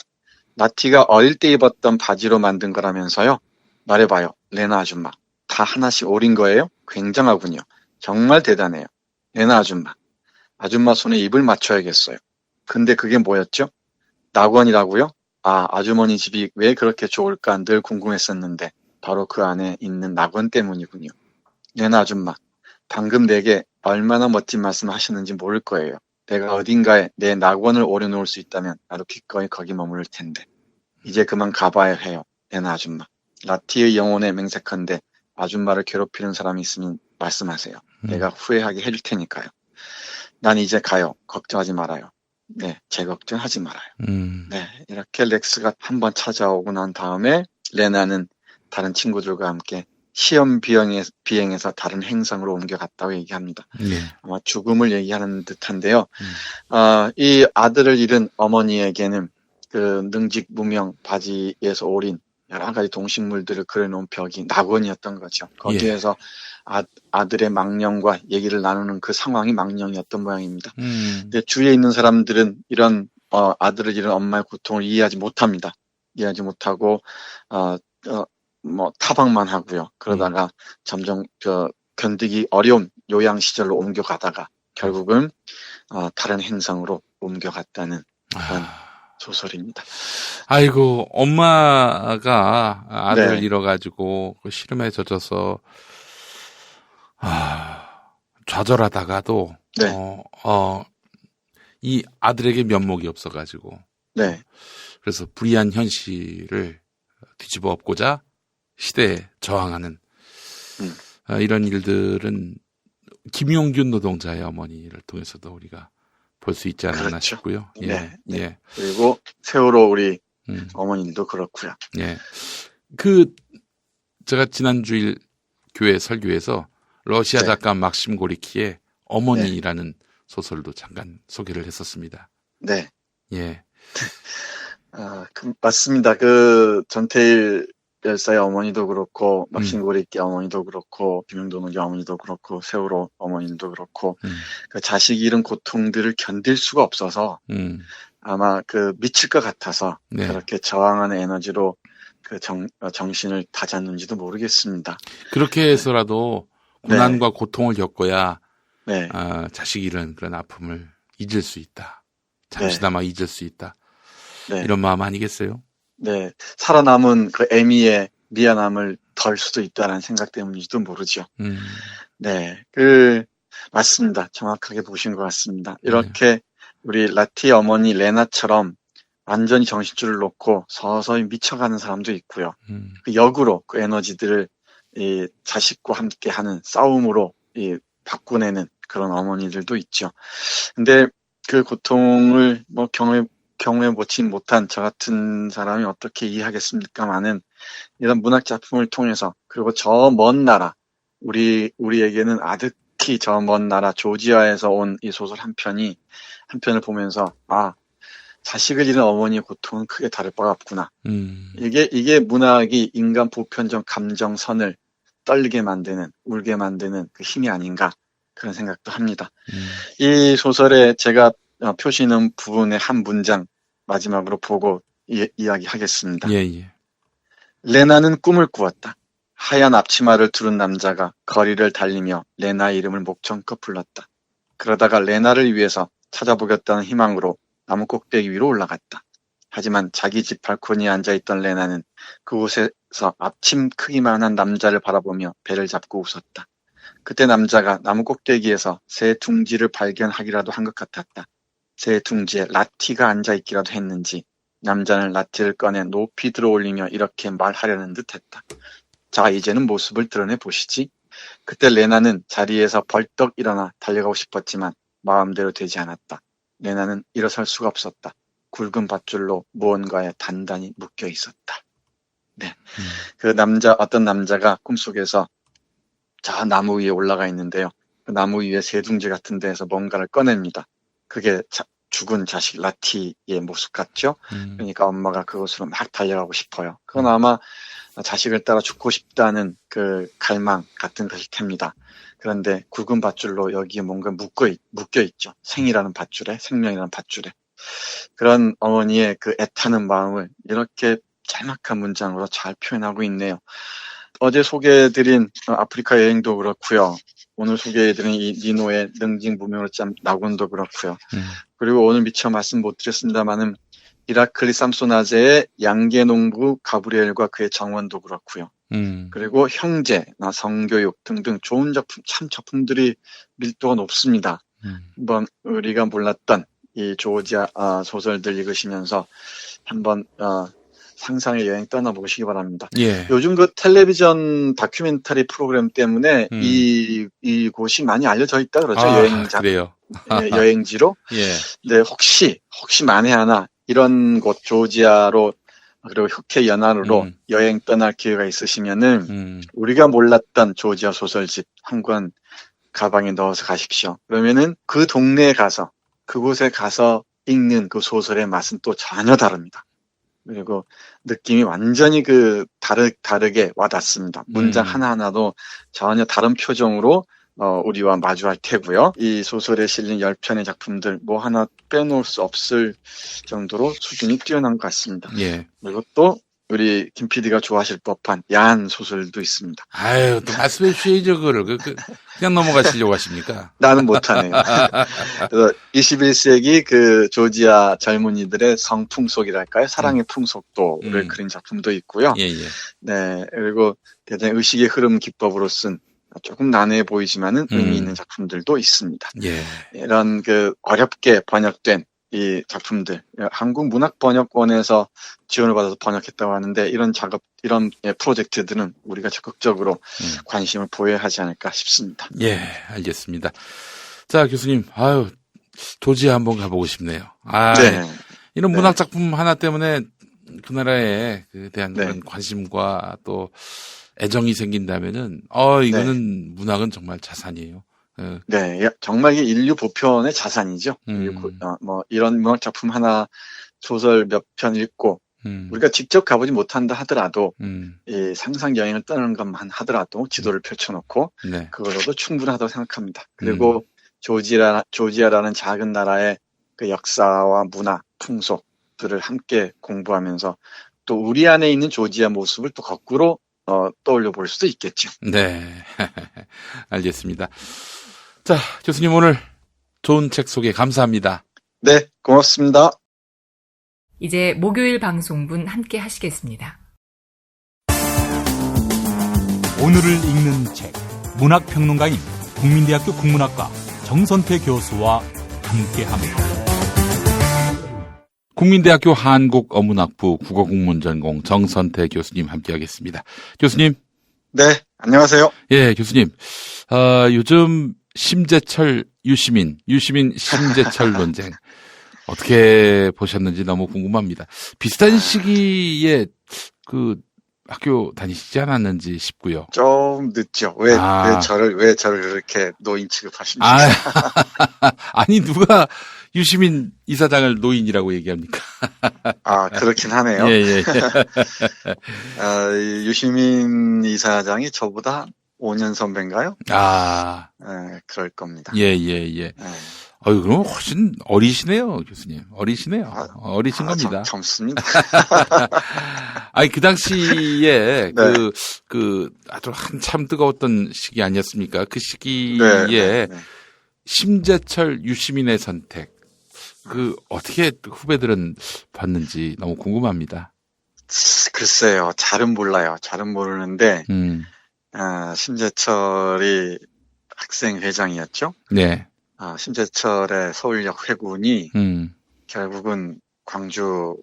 라티가 어릴 때 입었던 바지로 만든 거라면서요? 말해봐요, 레나 아줌마. 다 하나씩 오린 거예요? 굉장하군요. 정말 대단해요. 레나 아줌마. 아줌마 손에 입을 맞춰야겠어요. 근데 그게 뭐였죠? 낙원이라고요? 아주머니 집이 왜 그렇게 좋을까 늘 궁금했었는데 바로 그 안에 있는 낙원 때문이군요. 레나 아줌마, 방금 내게 얼마나 멋진 말씀을 하셨는지 모를 거예요. 내가 어딘가에 내 낙원을 오려놓을 수 있다면 나도 기꺼이 거기 머무를 텐데. 이제 그만 가봐야 해요, 레나 아줌마. 라티의 영혼에 맹세컨대 아줌마를 괴롭히는 사람이 있으면 말씀하세요. 내가 후회하게 해줄 테니까요. 난 이제 가요. 걱정하지 말아요. 네, 제 걱정하지 말아요. 네, 이렇게 렉스가 한번 찾아오고 난 다음에 레나는 다른 친구들과 함께 시험 비행해서 다른 행성으로 옮겨갔다고 얘기합니다. 예. 아마 죽음을 얘기하는 듯한데요. 이 아들을 잃은 어머니에게는 그 능직 무명 바지에서 오린 여러 가지 동식물들을 그려놓은 벽이 낙원이었던 거죠. 거기에서 아들의 망령과 얘기를 나누는 그 상황이 망령이었던 모양입니다. 근데 주위에 있는 사람들은 이런 아들을 잃은 엄마의 고통을 이해하지 못합니다. 이해하지 못하고 타박만 하고요. 그러다가 점점 견디기 어려운 요양 시절로 옮겨가다가 결국은 다른 행성으로 옮겨갔다는 그런 소설입니다. 아이고, 엄마가 아들을 네. 잃어가지고 그 시름에 젖어서 좌절하다가도 네. 이 아들에게 면목이 없어가지고 네. 그래서 불의한 현실을 뒤집어 엎고자 시대에 저항하는 이런 일들은 김용균 노동자의 어머니를 통해서도 우리가 볼 수 있지 않았나 그렇죠. 싶고요. 예, 네, 네. 예. 그리고 세월호 우리 어머님도 그렇고요. 예. 제가 지난 주일 교회 설교에서 러시아 네. 작가 막심 고리키의 어머니라는 소설도 잠깐 소개를 했었습니다. 네. 예. 맞습니다. 전태일 열사의 어머니도 그렇고, 막신고리키 어머니도 그렇고, 김용도노기 어머니도 그렇고, 세월호 어머님도 그렇고, 그 자식 잃은 고통들을 견딜 수가 없어서, 아마 미칠 것 같아서, 네. 그렇게 저항하는 에너지로 정신을 다잡는지도 모르겠습니다. 그렇게 해서라도 고난과 고통을 겪어야, 네. 자식 잃은 그런 아픔을 잊을 수 있다. 잠시나마 잊을 수 있다. 네. 이런 마음 아니겠어요? 네. 살아남은 그 애미의 미안함을 덜 수도 있다는 생각 때문인지도 모르죠. 네. 맞습니다. 정확하게 보신 것 같습니다. 이렇게 우리 라티 어머니 레나처럼 완전히 정신줄을 놓고 서서히 미쳐가는 사람도 있고요. 역으로 그 에너지들을 이 자식과 함께 하는 싸움으로 바꾸내는 그런 어머니들도 있죠. 근데 그 고통을 경험해보지 못한 저 같은 사람이 어떻게 이해하겠습니까마는 이런 문학 작품을 통해서 그리고 저 먼 나라 우리에게는 아득히 저 먼 나라 조지아에서 온 이 소설 한 편을 보면서 자식을 잃은 어머니의 고통은 크게 다를 바가 없구나. 이게 문학이 인간 보편적 감정선을 떨리게 만드는, 울게 만드는 그 힘이 아닌가 그런 생각도 합니다. 이 소설에 제가 표시는 부분의 한 문장 마지막으로 보고 이야기하겠습니다. 예. 레나는 꿈을 꾸었다. 하얀 앞치마를 두른 남자가 거리를 달리며 레나의 이름을 목청껏 불렀다. 그러다가 레나를 위해서 찾아보겠다는 희망으로 나무 꼭대기 위로 올라갔다. 하지만 자기 집 발코니에 앉아있던 레나는 그곳에서 앞침 크기만한 남자를 바라보며 배를 잡고 웃었다. 그때 남자가 나무 꼭대기에서 새 둥지를 발견하기라도 한 것 같았다. 새 둥지에 라티가 앉아있기라도 했는지 남자는 라티를 꺼내 높이 들어올리며 이렇게 말하려는 듯했다. 자, 이제는 모습을 드러내 보시지. 그때 레나는 자리에서 벌떡 일어나 달려가고 싶었지만 마음대로 되지 않았다. 레나는 일어설 수가 없었다. 굵은 밧줄로 무언가에 단단히 묶여 있었다. 네. 어떤 남자가 꿈속에서 저 나무 위에 올라가 있는데요. 그 나무 위에 새 둥지 같은 데에서 뭔가를 꺼냅니다. 그게 죽은 자식 라티의 모습 같죠? 그러니까 엄마가 그곳으로 막 달려가고 싶어요. 그건 아마 자식을 따라 죽고 싶다는 그 갈망 같은 것일 텐니다. 그런데 굵은 밧줄로 여기에 뭔가 묶여 있죠. 생명이라는 밧줄에. 그런 어머니의 그 애타는 마음을 이렇게 짤막한 문장으로 잘 표현하고 있네요. 어제 소개해드린 아프리카 여행도 그렇고요. 오늘 소개해드린 이 니노의 능징부명으로 짠 낙원도 그렇고요. 그리고 오늘 미처 말씀 못 드렸습니다만은 이라클리 삼소나제의 양계농부 가브리엘과 그의 정원도 그렇고요. 그리고 형제나 성교육 등등 좋은 작품들이 밀도가 높습니다. 한번 우리가 몰랐던 이 조지아 소설들 읽으시면서 한번 상상의 여행 떠나보시기 바랍니다. 예. 요즘 그 텔레비전 다큐멘터리 프로그램 때문에 이 곳이 많이 알려져 있다 그러죠. 여행장. 그래요. 여행지로. 예. 네, 혹시 만에 하나 이런 곳 조지아로 그리고 흑해 연안으로 여행 떠날 기회가 있으시면은 우리가 몰랐던 조지아 소설집 한 권 가방에 넣어서 가십시오. 그러면은 그 동네에 가서 그곳에 가서 읽는 그 소설의 맛은 또 전혀 다릅니다. 그리고 느낌이 완전히 다르게 와닿습니다. 문장 하나하나도 전혀 다른 표정으로 우리와 마주할 테고요. 이 소설에 실린 10편의 작품들 뭐 하나 빼놓을 수 없을 정도로 수준이 뛰어난 것 같습니다. 예. 그리고 또 우리 김 PD가 좋아하실 법한 야한 소설도 있습니다. 아유, 또 말씀해 주셔야죠, 그거를. 그냥 넘어가시려고 하십니까? 나는 못하네요. 그래서 21세기 그 조지아 젊은이들의 성풍속이랄까요? 사랑의 풍속도를 그린 작품도 있고요. 예. 네. 그리고 대단히 의식의 흐름 기법으로 쓴 조금 난해해 보이지만은 의미 있는 작품들도 있습니다. 예. 이런 어렵게 번역된 이 작품들, 한국 문학번역원에서 지원을 받아서 번역했다고 하는데 이런 프로젝트들은 우리가 적극적으로 관심을 보여야 하지 않을까 싶습니다. 예, 알겠습니다. 자, 교수님, 조지아 한번 가보고 싶네요. 네. 이런 네. 문학 작품 하나 때문에 그 나라에 대한 네. 그런 관심과 또 애정이 생긴다면은, 이거는 문학은 정말 자산이에요. 네, 정말 이게 인류 보편의 자산이죠. 이런 문학 작품 하나, 소설 몇 편 읽고, 우리가 직접 가보지 못한다 하더라도, 이 상상 여행을 떠나는 것만 하더라도 지도를 펼쳐놓고, 네. 그걸로도 충분하다고 생각합니다. 그리고 조지아라는 작은 나라의 그 역사와 문화, 풍속들을 함께 공부하면서 또 우리 안에 있는 조지아 모습을 또 거꾸로 떠올려 볼 수도 있겠죠. 네. 알겠습니다. 자, 교수님 오늘 좋은 책 소개 감사합니다. 네, 고맙습니다. 이제 목요일 방송분 함께 하시겠습니다. 오늘을 읽는 책, 문학평론가인 국민대학교 국문학과 정선태 교수와 함께합니다. 국민대학교 한국어문학부 국어국문전공 정선태 교수님 함께하겠습니다. 교수님. 네, 안녕하세요. 예, 교수님. 요즘 심재철 유시민 심재철 논쟁 어떻게 보셨는지 너무 궁금합니다. 비슷한 시기에 그 학교 다니시지 않았는지 싶고요. 좀 늦죠. 왜 저를 그렇게 노인 취급하십니까? 아니, 누가 유시민 이사장을 노인이라고 얘기합니까? 그렇긴 하네요. 예. 유시민 이사장이 저보다 5년 선배인가요? 그럴 겁니다. 예. 네. 그럼 훨씬 어리시네요, 교수님. 어리시네요. 어리신 겁니다. 젊습니다. 그 당시에, 네. 아주 한참 뜨거웠던 시기 아니었습니까? 그 시기에, 네. 심재철, 유시민의 선택. 어떻게 후배들은 봤는지 너무 궁금합니다. 글쎄요. 잘은 몰라요. 잘은 모르는데, 심재철이 학생회장이었죠? 네. 심재철의 서울역 회군이 결국은 광주의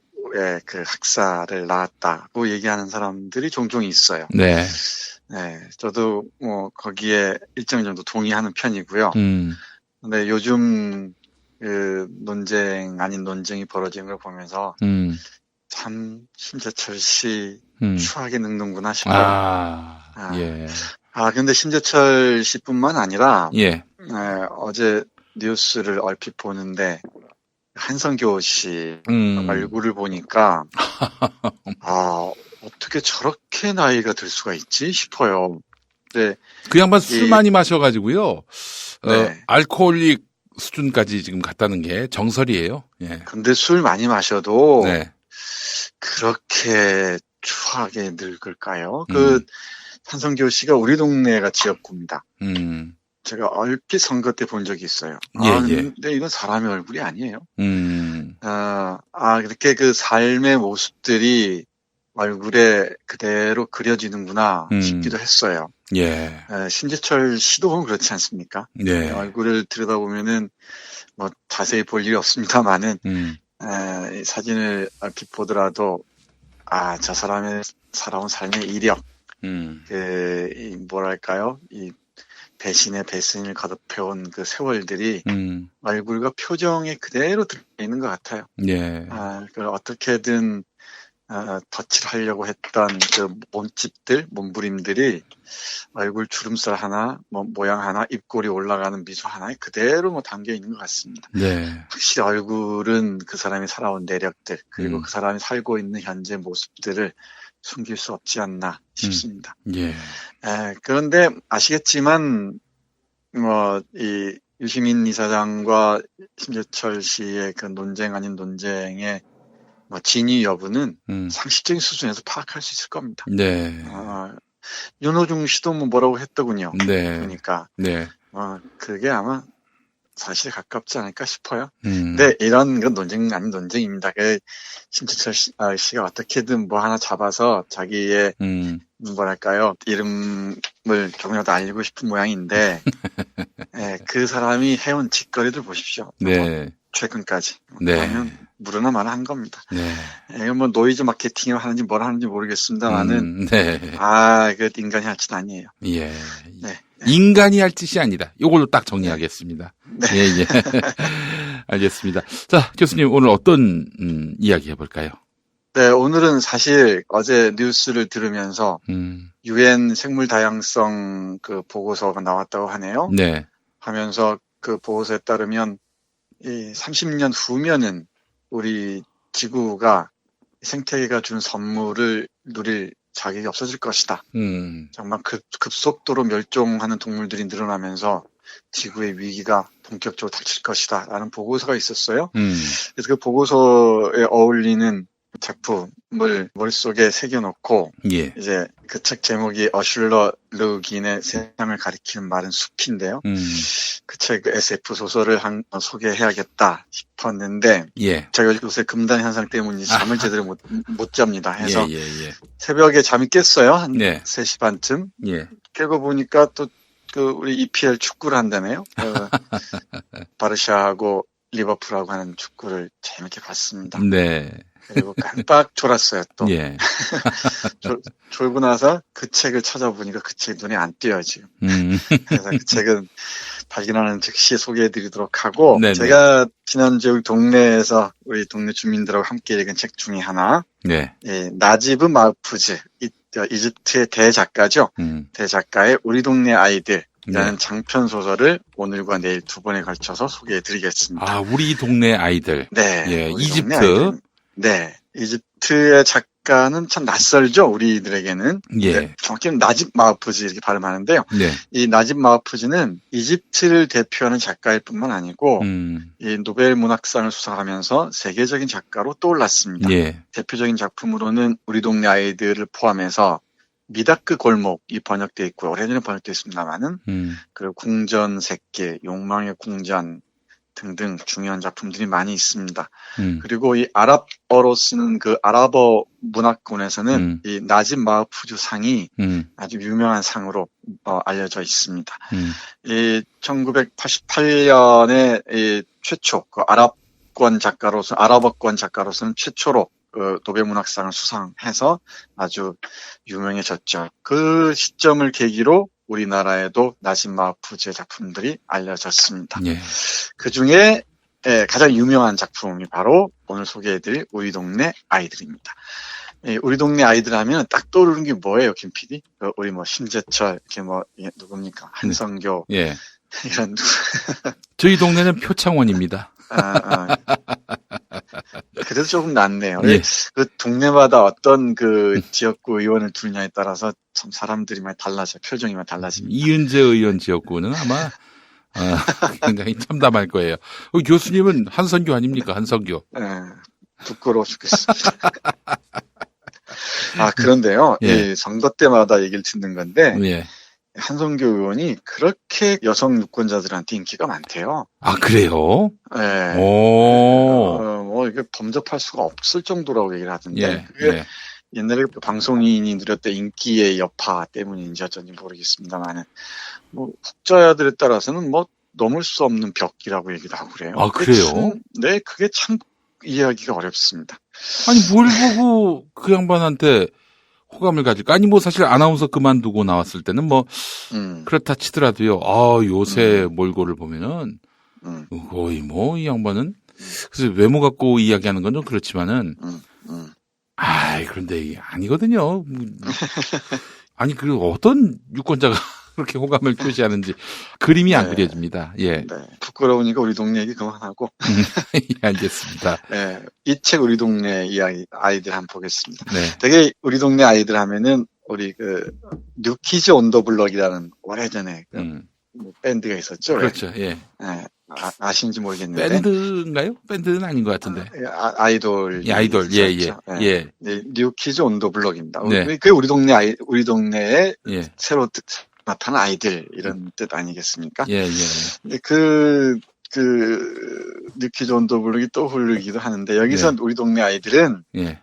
그 학사를 낳았다고 얘기하는 사람들이 종종 있어요. 네. 네, 저도 거기에 일정 정도 동의하는 편이고요. 근데 요즘 그 논쟁 아닌 논쟁이 벌어지는 걸 보면서 참 심재철 씨 추하게 늙는구나 싶어요. 예. 근데 심재철 씨뿐만 아니라 예. 어제 뉴스를 얼핏 보는데 한성교 씨 얼굴을 보니까 어떻게 저렇게 나이가 들 수가 있지 싶어요. 근데 그 양반 술 많이 마셔가지고요. 네. 알코올릭 수준까지 지금 갔다는 게 정설이에요. 예. 근데 술 많이 마셔도 네. 그렇게 추하게 늙을까요? 한성교 씨가 우리 동네가 지역구입니다. 제가 얼핏 선거 때 본 적이 있어요. 근데 이건 사람의 얼굴이 아니에요. 이렇게 그 삶의 모습들이 얼굴에 그대로 그려지는구나 싶기도 했어요. 예. 심재철 씨도 보면 그렇지 않습니까? 네. 얼굴을 들여다보면은 자세히 볼 일이 없습니다만은 이 사진을 얼핏 보더라도 저 사람의 살아온 삶의 이력, 뭐랄까요? 이 배신의 배신을 거듭해온 그 세월들이 얼굴과 표정에 그대로 들어있는 것 같아요. 예. 그걸 어떻게든 덧칠 하려고 했던 그 몸부림들이 얼굴 주름살 하나, 모양 하나, 입꼬리 올라가는 미소 하나에 그대로 담겨 있는 것 같습니다. 네. 확실히 얼굴은 그 사람이 살아온 내력들, 그리고 그 사람이 살고 있는 현재 모습들을 숨길 수 없지 않나 싶습니다. 예. 그런데 아시겠지만, 이 유시민 이사장과 심재철 씨의 그 논쟁 아닌 논쟁의 진위 여부는 상식적인 수준에서 파악할 수 있을 겁니다. 네. 윤호중 씨도 뭐라고 했더군요. 네. 그러니까. 네. 그게 아마 사실에 가깝지 않을까 싶어요. 근데 이런 건 논쟁 아닌 논쟁입니다. 심재철 씨가 어떻게든 하나 잡아서 자기의 뭐랄까요 이름을 조금이라도 알리고 싶은 모양인데 그 사람이 해온 짓거리들 보십시오. 네. 최근까지. 네. 그러면 무르나 마나 한 겁니다. 네. 이건 뭐 노이즈 마케팅을 하는지 뭘 하는지 모르겠습니다만은, 네. 이거 인간이 할 짓 아니에요. 예. 네. 인간이 할 짓이 아니다. 요걸로 딱 정리하겠습니다. 네. 예. 알겠습니다. 자, 교수님 오늘 어떤 이야기 해볼까요? 네, 오늘은 사실 어제 뉴스를 들으면서 유엔 생물 다양성 그 보고서가 나왔다고 하네요. 네. 하면서 그 보고서에 따르면 이 30년 후면은 우리 지구가 생태계가 준 선물을 누릴 자격이 없어질 것이다. 정말 급속도로 멸종하는 동물들이 늘어나면서 지구의 위기가 본격적으로 닥칠 것이다. 라는 보고서가 있었어요. 그래서 그 보고서에 어울리는 작품을 머릿속에 새겨놓고, 예. 이제 그 책 제목이 어슐러 르긴의 세상을 가리키는 마른 숲인데요. 그 책 SF 소설을 소개해야겠다 싶었는데, 예. 제가 요새 금단 현상 때문에 잠을 제대로 못 잡니다. 해서 예. 새벽에 잠이 깼어요. 한 네. 3시 반쯤. 예. 깨고 보니까 또 우리 EPL 축구를 한다네요. 바르샤하고 리버풀하고 하는 축구를 재밌게 봤습니다. 네. 그리고 깜빡 졸았어요, 또. 예. 졸고 나서 그 책을 찾아보니까 그 책이 눈에 안 띄어요, 지금. 그래서 그 책은 발견하는 즉시 소개해드리도록 하고, 네네. 제가 지난주에 우리 동네에서 우리 동네 주민들하고 함께 읽은 책 중에 하나, 네. 예, 나지브 마우프즈, 이집트의 대작가죠. 대작가의 우리 동네 아이들. 라는 네. 장편 소설을 오늘과 내일 2번에 걸쳐서 소개해드리겠습니다. 아, 우리 동네 아이들. 네. 예, 우리 이집트. 동네 아이들. 네. 이집트의 작가는 참 낯설죠, 우리들에게는. 예. 네, 정확히는 나집 마우프즈 이렇게 발음하는데요. 네. 이 나집 마우프즈는 이집트를 대표하는 작가일 뿐만 아니고, 이 노벨 문학상을 수상하면서 세계적인 작가로 떠올랐습니다. 예. 대표적인 작품으로는 우리 동네 아이들을 포함해서 미다크 골목이 번역되어 있고요. 오래전에 번역되어 있습니다만은, 그리고 궁전 새끼, 욕망의 궁전 등등 중요한 작품들이 많이 있습니다. 그리고 이 아랍어로 쓰는 그 아랍어 문학권에서는 이 나집 마우프즈 상이 아주 유명한 상으로 알려져 있습니다. 이 1988년에 이 최초 그 아랍어권 작가로서는 최초로 그 노벨 문학상을 수상해서 아주 유명해졌죠. 그 시점을 계기로 우리나라에도 나집 마우프즈의 작품들이 알려졌습니다. 예. 그 중에 가장 유명한 작품이 바로 오늘 소개해드릴 우리 동네 아이들입니다. 우리 동네 아이들 하면 딱 떠오르는 게 뭐예요, 김 PD? 우리 신재철, 이렇게 누굽니까? 한성교. 예. 이런. 저희 동네는 표창원입니다. 그래도 조금 낫네요. 예. 그 동네마다 어떤 그 지역구 의원을 두느냐에 따라서 참 사람들이 많이 달라져요. 표정이 많이 달라집니다. 이은재 의원 지역구는 아마 굉장히 참담할 거예요. 교수님은 한선교 아닙니까? 한선교. 부끄러워 죽겠습니다. 그런데요. 예. 이 선거 때마다 얘기를 듣는 건데 예. 한성교 의원이 그렇게 여성 유권자들한테 인기가 많대요. 아, 그래요? 네. 오. 이게 범접할 수가 없을 정도라고 얘기를 하던데. 예. 그게 예. 옛날에 방송인이 누렸던 인기의 여파 때문인지 어쩐지 모르겠습니다만은, 혹자들에 따라서는 넘을 수 없는 벽이라고 얘기도 하고 그래요. 아, 그래요? 네, 그게 참 이해하기가 어렵습니다. 아니, 뭘 보고 그 양반한테 호감을 가질까? 아니, 사실 아나운서 그만두고 나왔을 때는 그렇다 치더라도요, 요새 몰골을 보면은, 거의 이 양반은, 그래서 외모 갖고 이야기하는 건 좀 그렇지만은, 그런데 이게 아니거든요. 아니, 어떤 유권자가 그렇게 호감을 표시하는지 그림이 안 그려집니다. 예. 네. 부끄러우니까 우리 동네 얘기 그만하고. 예, 알겠습니다. 네. 이 책 우리 동네 이야기 아이들 한번 보겠습니다. 네. 되게 우리 동네 아이들 하면은 우리 뉴키즈 온 더 블럭이라는 오래전에 밴드가 있었죠. 그렇죠. 예. 네. 아시는지 모르겠는데. 밴드인가요? 밴드는 아닌 것 같은데. 아이돌. 예, 아이돌. 예. 예. 네, 뉴키즈 온 더 블럭입니다. 네. 그게 우리 동네에 예. 새로 나타난 아이들 이런 뜻 아니겠습니까? 예. 근데 뉴키즈 온 더 블럭이 떠오르기도 하는데 여기서 우리 동네 아이들은 예.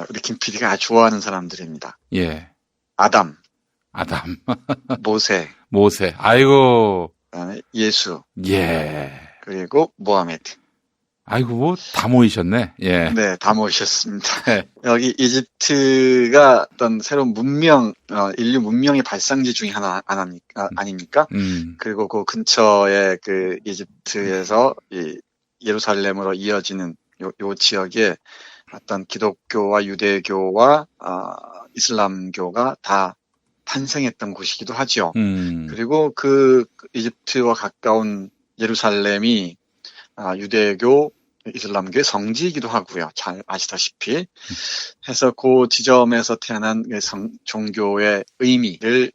우리 김 PD가 아주 좋아하는 사람들입니다. 예. 아담. 모세. 그다음에 예수. 예. 그리고 모하메드. 아이고, 뭐, 다 모이셨네. 예. 네, 다 모이셨습니다. 여기 이집트가 어떤 새로운 문명, 인류 문명의 발상지 중에 하나, 아닙니까? 그리고 그 근처에 그 이집트에서 이 예루살렘으로 이어지는 요 지역에 어떤 기독교와 유대교와, 이슬람교가 다 탄생했던 곳이기도 하죠. 그리고 그 이집트와 가까운 예루살렘이 유대교, 이슬람교의 성지이기도 하고요. 잘 아시다시피. 해서 그 지점에서 태어난 종교의 의미를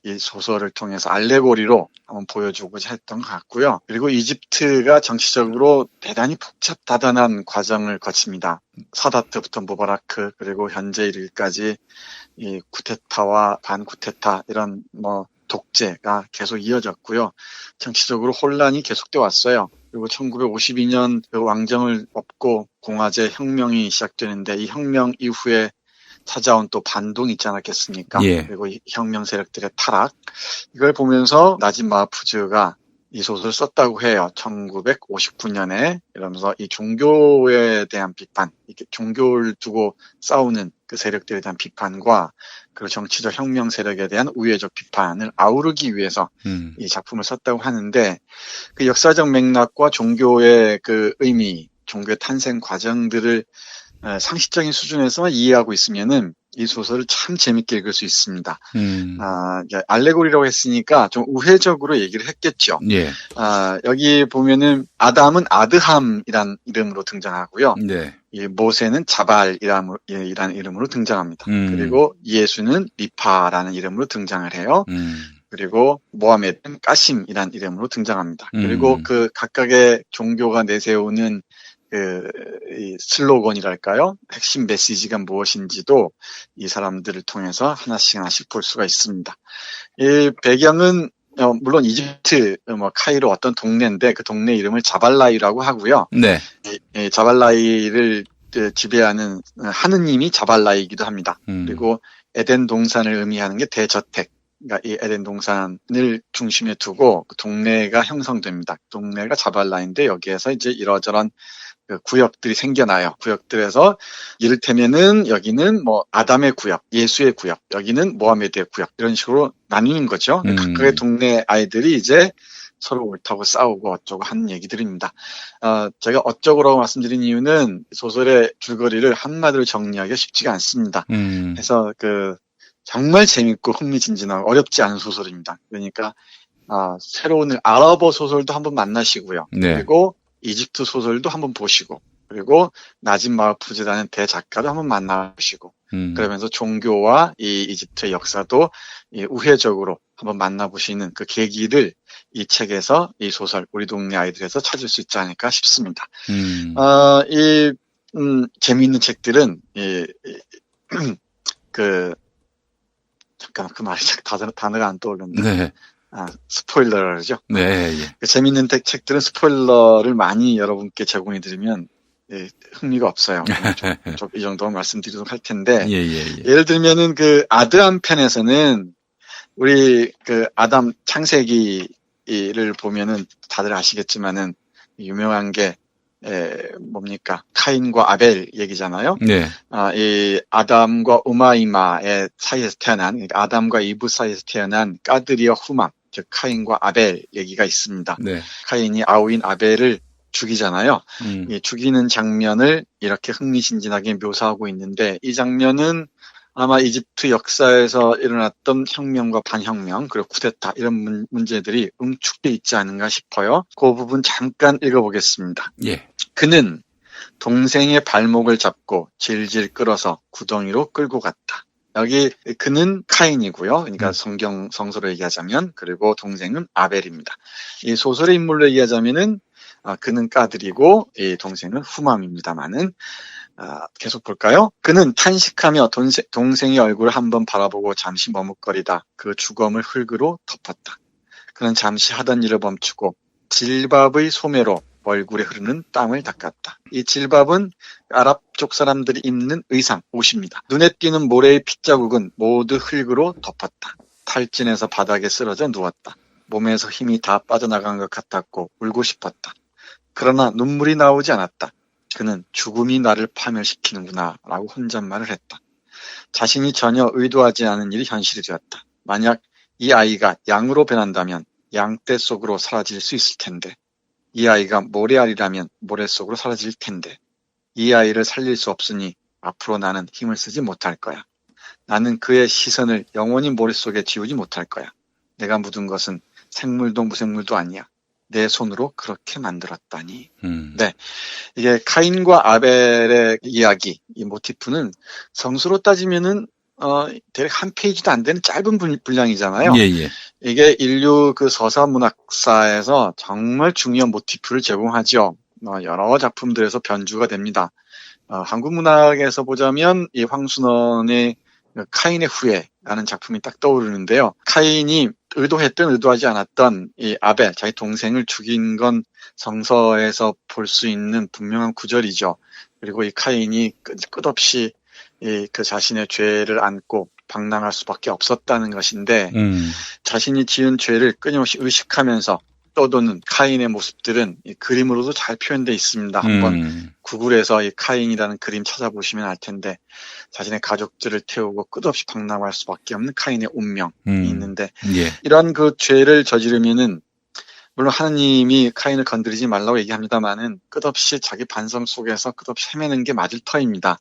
이 소설을 통해서 알레고리로 한번 보여주고자 했던 것 같고요. 그리고 이집트가 정치적으로 대단히 복잡다단한 과정을 거칩니다. 사다트부터 무바라크 그리고 현재 이르기까지 이 쿠데타와 반쿠데타 이런 독재가 계속 이어졌고요. 정치적으로 혼란이 계속돼 왔어요. 그리고 1952년 그 왕정을 업고 공화제 혁명이 시작되는데 이 혁명 이후에 찾아온 또 반동이 있지 않았겠습니까? 예. 그리고 이 혁명 세력들의 타락. 이걸 보면서 나집 마하푸즈가 이 소설을 썼다고 해요. 1959년에. 이러면서 이 종교에 대한 비판, 이렇게 종교를 두고 싸우는 그 세력들에 대한 비판과 그리고 정치적 혁명 세력에 대한 우회적 비판을 아우르기 위해서 이 작품을 썼다고 하는데 그 역사적 맥락과 종교의 그 의미, 종교의 탄생 과정들을 상식적인 수준에서만 이해하고 있으면은 이 소설을 참 재밌게 읽을 수 있습니다. 알레고리라고 했으니까 좀 우회적으로 얘기를 했겠죠. 예. 여기 보면은 아담은 아드함이란 이름으로 등장하고요. 네. 이 모세는 자발이라는 이름으로 등장합니다. 그리고 예수는 리파라는 이름으로 등장을 해요. 그리고 모하메드는 까심이라는 이름으로 등장합니다. 그리고 그 각각의 종교가 내세우는 이 슬로건이랄까요? 핵심 메시지가 무엇인지도 이 사람들을 통해서 하나씩 볼 수가 있습니다. 이 배경은 물론 이집트 카이로 어떤 동네인데 그 동네 이름을 자발라이라고 하고요. 네. 이 자발라이를 지배하는 하느님이 자발라이이기도 합니다. 그리고 에덴 동산을 의미하는 게 대저택. 그러니까 이 에덴 동산을 중심에 두고 그 동네가 형성됩니다. 동네가 자발라인데 여기에서 이제 이러저런 그 구역들이 생겨나요. 구역들에서 이를테면은 여기는 아담의 구역, 예수의 구역, 여기는 모하메드의 구역 이런 식으로 나뉘는 거죠. 각각의 동네 아이들이 이제 서로 옳다고 싸우고 어쩌고 하는 얘기들입니다. 제가 어쩌고라고 말씀드린 이유는 소설의 줄거리를 한마디로 정리하기가 쉽지가 않습니다. 그래서 정말 재밌고 흥미진진하고 어렵지 않은 소설입니다. 그러니까 새로운 아랍어 소설도 한번 만나시고요. 네. 그리고 이집트 소설도 한번 보시고 그리고 나집 마하푸즈라는 대작가도 한번 만나보시고 그러면서 종교와 이 이집트의 역사도 우회적으로 한번 만나보시는 그 계기를 이 책에서 이 소설 우리 동네 아이들에서 찾을 수 있지 않을까 싶습니다. 재미있는 책들은 잠깐 그 말이 단어가 안 떠오르는데. 네. 스포일러죠. 네. 예. 재미있는 책들은 스포일러를 많이 여러분께 제공해드리면 흥미가 없어요. 이 정도만 말씀드리도록 할 텐데. 예를 들면은 그 아드암 편에서는 우리 그 아담 창세기를 보면은 다들 아시겠지만은 유명한 게 뭡니까? 카인과 아벨 얘기잖아요. 네. 이 아담과 우마이마의 사이에서 태어난, 아담과 이브 사이에서 태어난 까드리와 후맘, 즉 카인과 아벨 얘기가 있습니다. 네. 카인이 아우인 아벨을 죽이잖아요. 이 죽이는 장면을 이렇게 흥미진진하게 묘사하고 있는데 이 장면은 아마 이집트 역사에서 일어났던 혁명과 반혁명 그리고 쿠데타 이런 문제들이 응축돼 있지 않은가 싶어요. 그 부분 잠깐 읽어보겠습니다. 예. 그는 동생의 발목을 잡고 질질 끌어서 구덩이로 끌고 갔다. 여기 그는 카인이고요. 그러니까 성서로 얘기하자면 그리고 동생은 아벨입니다. 이 소설의 인물로 얘기하자면은 그는 까들이고 이 동생은 후맘입니다만은 계속 볼까요? 그는 탄식하며 동생의 얼굴을 한번 바라보고 잠시 머뭇거리다 그 주검을 흙으로 덮었다. 그는 잠시 하던 일을 멈추고 질밥의 소매로 얼굴에 흐르는 땀을 닦았다. 이 질밥은 아랍 쪽 사람들이 입는 의상, 옷입니다. 눈에 띄는 모래의 핏자국은 모두 흙으로 덮었다. 탈진해서 바닥에 쓰러져 누웠다. 몸에서 힘이 다 빠져나간 것 같았고 울고 싶었다. 그러나 눈물이 나오지 않았다. 그는 죽음이 나를 파멸시키는구나 라고 혼잣말을 했다. 자신이 전혀 의도하지 않은 일이 현실이 되었다. 만약 이 아이가 양으로 변한다면 양떼 속으로 사라질 수 있을 텐데, 이 아이가 모래알이라면 모래 속으로 사라질 텐데, 이 아이를 살릴 수 없으니 앞으로 나는 힘을 쓰지 못할 거야. 나는 그의 시선을 영원히 모래 속에 지우지 못할 거야. 내가 묻은 것은 생물도 무생물도 아니야. 내 손으로 그렇게 만들었다니. 네, 이게 카인과 아벨의 이야기, 이 모티프는 성수로 따지면은 대략 한 페이지도 안 되는 짧은 분량이잖아요. 예, 예. 이게 인류 그 서사 문학사에서 정말 중요한 모티프를 제공하죠. 여러 작품들에서 변주가 됩니다. 한국 문학에서 보자면 이 황순원의 카인의 후예라는 작품이 딱 떠오르는데요. 카인이 의도했든 의도하지 않았던 이 아벨, 자기 동생을 죽인 건 성서에서 볼 수 있는 분명한 구절이죠. 그리고 이 카인이 끝없이 그 자신의 죄를 안고 방랑할 수밖에 없었다는 것인데, 자신이 지은 죄를 끊임없이 의식하면서 떠도는 카인의 모습들은 이 그림으로도 잘 표현되어 있습니다. 한번 구글에서 이 카인이라는 그림 찾아보시면 알 텐데, 자신의 가족들을 태우고 끝없이 방랑할 수밖에 없는 카인의 운명이 있는데, 예. 이런 그 죄를 저지르면은 물론 하느님이 카인을 건드리지 말라고 얘기합니다만은 끝없이 자기 반성 속에서 끝없이 헤매는 게 맞을 터입니다.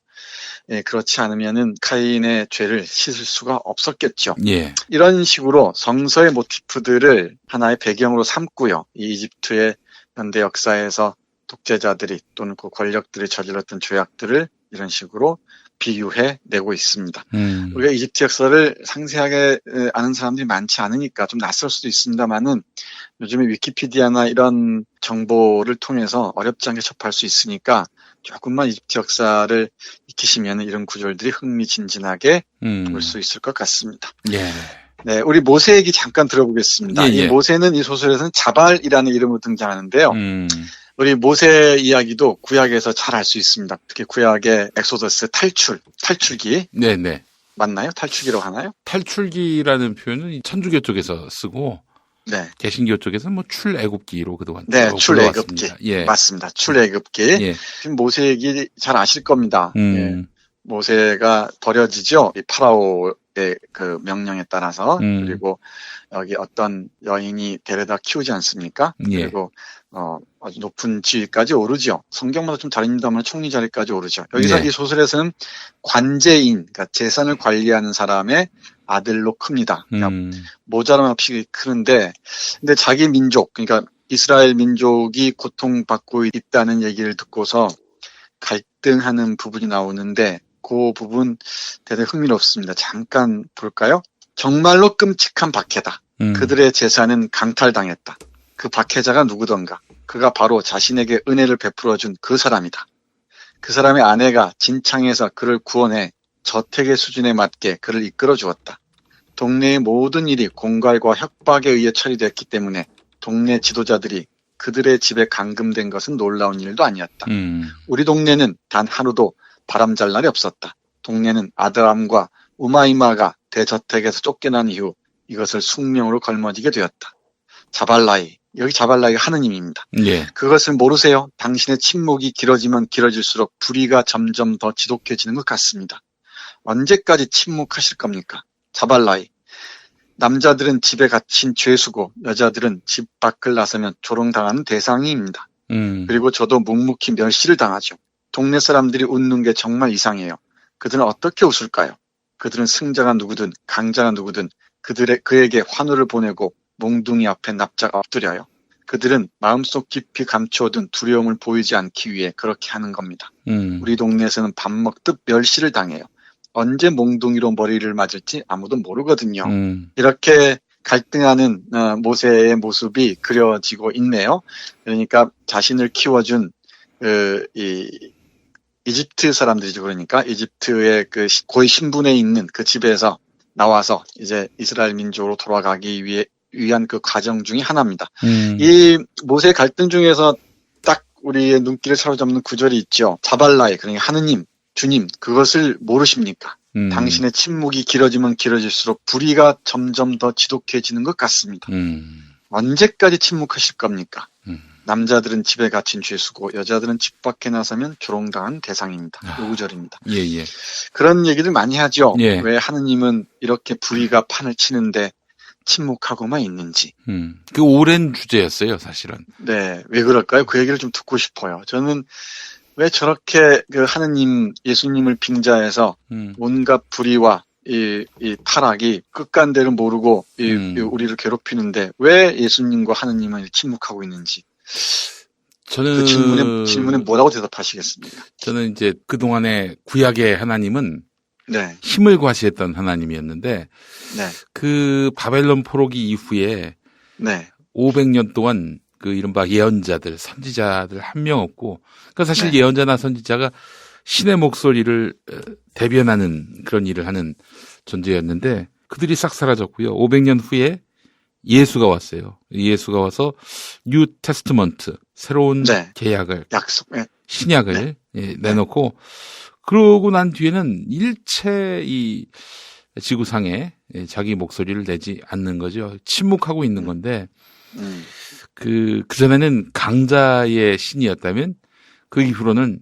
예, 그렇지 않으면은 카인의 죄를 씻을 수가 없었겠죠. 예. 이런 식으로 성서의 모티프들을 하나의 배경으로 삼고요. 이 이집트의 현대 역사에서 독재자들이 또는 그 권력들이 저질렀던 죄악들을 이런 식으로 비유해 내고 있습니다. 우리가 이집트 역사를 상세하게 아는 사람들이 많지 않으니까 좀 낯설 수도 있습니다만은, 요즘에 위키피디아나 이런 정보를 통해서 어렵지 않게 접할 수 있으니까 조금만 이집트 역사를 익히시면 이런 구절들이 흥미진진하게 볼 수 있을 것 같습니다. 예. 네, 우리 모세 얘기 잠깐 들어보겠습니다. 예, 예. 이 모세는 이 소설에서는 자발이라는 이름으로 등장하는데요. 우리 모세 이야기도 구약에서 잘 알 수 있습니다. 특히 구약의 엑소더스 탈출기. 네네. 맞나요? 탈출기라고 하나요? 탈출기라는 표현은 천주교 쪽에서 쓰고, 네. 개신교 쪽에서는 뭐 출애굽기로 그동안 네, 출애굽기. 예. 맞습니다. 출애굽기. 예. 지금 모세 얘기 잘 아실 겁니다. 예. 음. 모세가 버려지죠. 이 파라오의 그 명령에 따라서. 그리고 여기 어떤 여인이 데려다 키우지 않습니까? 예. 그리고 아주 높은 지위까지 오르죠. 성경마다 좀 다릅니다만 총리 자리까지 오르죠. 여기서 예. 이 소설에서는 관제인, 그러니까 재산을 관리하는 사람의 아들로 큽니다. 그러니까 모자람 없이 크는데, 근데 자기 민족, 그러니까 이스라엘 민족이 고통받고 있다는 얘기를 듣고서 갈등하는 부분이 나오는데, 그 부분 대단히 흥미롭습니다. 잠깐 볼까요? 정말로 끔찍한 박해다. 그들의 재산은 강탈당했다. 그 박해자가 누구던가. 그가 바로 자신에게 은혜를 베풀어준 그 사람이다. 그 사람의 아내가 진창에서 그를 구원해 저택의 수준에 맞게 그를 이끌어 주었다. 동네의 모든 일이 공갈과 협박에 의해 처리됐기 때문에 동네 지도자들이 그들의 집에 감금된 것은 놀라운 일도 아니었다. 우리 동네는 단 하루도 바람잘 날이 없었다. 동네는 아드람과 우마이마가 대저택에서 쫓겨난 이후 이것을 숙명으로 걸머지게 되었다. 자발라이, 여기 자발라이가 하느님입니다. 예. 그것을 모르세요? 당신의 침묵이 길어지면 길어질수록 불의가 점점 더 지독해지는 것 같습니다. 언제까지 침묵하실 겁니까? 자발라이. 남자들은 집에 갇힌 죄수고 여자들은 집 밖을 나서면 조롱당하는 대상입니다. 그리고 저도 묵묵히 멸시를 당하죠. 동네 사람들이 웃는 게 정말 이상해요. 그들은 어떻게 웃을까요? 그들은 승자가 누구든 강자가 누구든 그에게 환호를 보내고 몽둥이 앞에 납작 엎드려요. 그들은 마음속 깊이 감추어둔 두려움을 보이지 않기 위해 그렇게 하는 겁니다. 우리 동네에서는 밥 먹듯 멸시를 당해요. 언제 몽둥이로 머리를 맞을지 아무도 모르거든요. 이렇게 갈등하는 모세의 모습이 그려지고 있네요. 그러니까 자신을 키워준 이집트 사람들이죠. 그러니까 이집트의 그 고위 신분에 있는 그 집에서 나와서 이제 이스라엘 민족으로 돌아가기 위한 그 과정 중에 하나입니다. 이 모세 갈등 중에서 딱 우리의 눈길을 사로잡는 구절이 있죠. 자발라이, 그러니까 하느님, 주님, 그것을 모르십니까? 당신의 침묵이 길어지면 길어질수록 불의가 점점 더 지독해지는 것 같습니다. 언제까지 침묵하실 겁니까? 남자들은 집에 갇힌 죄수고 여자들은 집 밖에 나서면 조롱당한 대상입니다. 5절입니다. 예, 예. 그런 얘기를 많이 하죠. 예. 왜 하느님은 이렇게 불의가 판을 치는데 침묵하고만 있는지. 그 오랜 주제였어요, 사실은. 네, 왜 그럴까요? 그 얘기를 좀 듣고 싶어요. 저는 왜 저렇게 그 하느님, 예수님을 빙자해서 온갖 불의와 이 타락이 끝간대를 모르고 우리를 괴롭히는데 왜 예수님과 하느님은 침묵하고 있는지. 저는 그 질문에 뭐라고 대답하시겠습니까? 저는 이제 그동안의 구약의 하나님은 네. 힘을 과시했던 하나님이었는데 네. 그 바벨론 포로기 이후에 네. 500년 동안 그 이른바 예언자들, 선지자들 한 명 없고, 그러니까 사실 네. 예언자나 선지자가 신의 목소리를 대변하는 그런 일을 하는 존재였는데 그들이 싹 사라졌고요. 500년 후에 예수가 왔어요. 예수가 와서 뉴 테스트먼트, 새로운 네. 계약을, 약속, 네. 신약을 네. 예, 내놓고 그러고 난 뒤에는 일체 이 지구상에 자기 목소리를 내지 않는 거죠. 침묵하고 있는 건데 그전에는 강자의 신이었다면 그 이후로는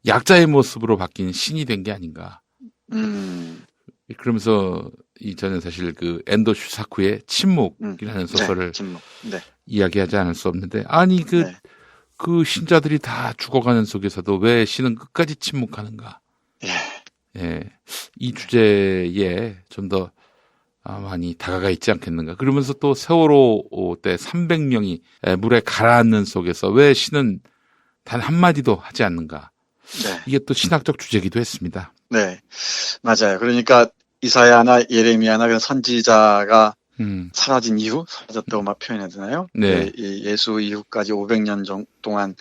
약자의 모습으로 바뀐 신이 된 게 아닌가. 그러면서 저는 사실 그 엔도 슈사쿠의 침묵이라는 소설을 네, 침묵. 네. 이야기하지 않을 수 없는데 아니 그 신자들이 다 죽어가는 속에서도 왜 신은 끝까지 침묵하는가? 예, 이 주제에 좀 더 많이 다가가 있지 않겠는가? 그러면서 또 세월호 때 300명이 물에 가라앉는 속에서 왜 신은 단 한마디도 하지 않는가? 네. 이게 또 신학적 주제이기도 했습니다. 네, 맞아요. 그러니까 이사야나 예레미야나 그런 선지자가 사라진 이후, 사라졌다고 막 표현해야 되나요? 네. 예수 이후까지 500년 동안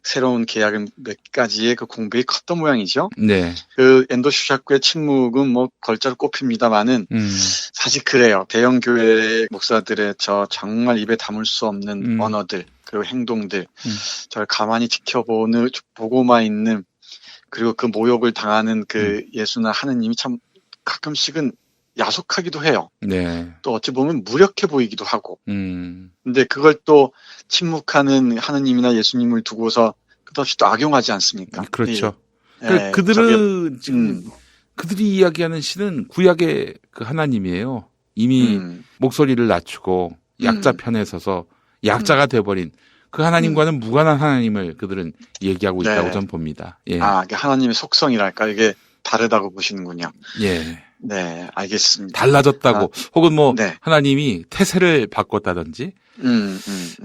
새로운 계약을 몇 가지의 그 공백이 컸던 모양이죠. 네. 그 엔도 슈샤쿠의 침묵은 뭐 걸자로 꼽힙니다만은 사실 그래요. 대형 교회 목사들의 저 정말 입에 담을 수 없는 언어들 그리고 행동들, 저를 가만히 보고만 있는 그리고 그 모욕을 당하는 그 예수나 하느님이 참 가끔씩은 야속하기도 해요. 네. 또 어찌 보면 무력해 보이기도 하고. 근데 그걸 또 침묵하는 하느님이나 예수님을 두고서 끝없이 또 악용하지 않습니까? 그렇죠. 그들은 지금 그들이 이야기하는 신은 구약의 그 하나님이에요. 이미 목소리를 낮추고 약자 편에 서서 약자가 돼버린 그 하나님과는 무관한 하나님을 그들은 얘기하고 있다고 저는 봅니다. 예. 이게 하나님의 속성이랄까 이게 다르다고 보시는군요. 예. 네, 알겠습니다. 달라졌다고 혹은 뭐 네. 하나님이 태세를 바꿨다든지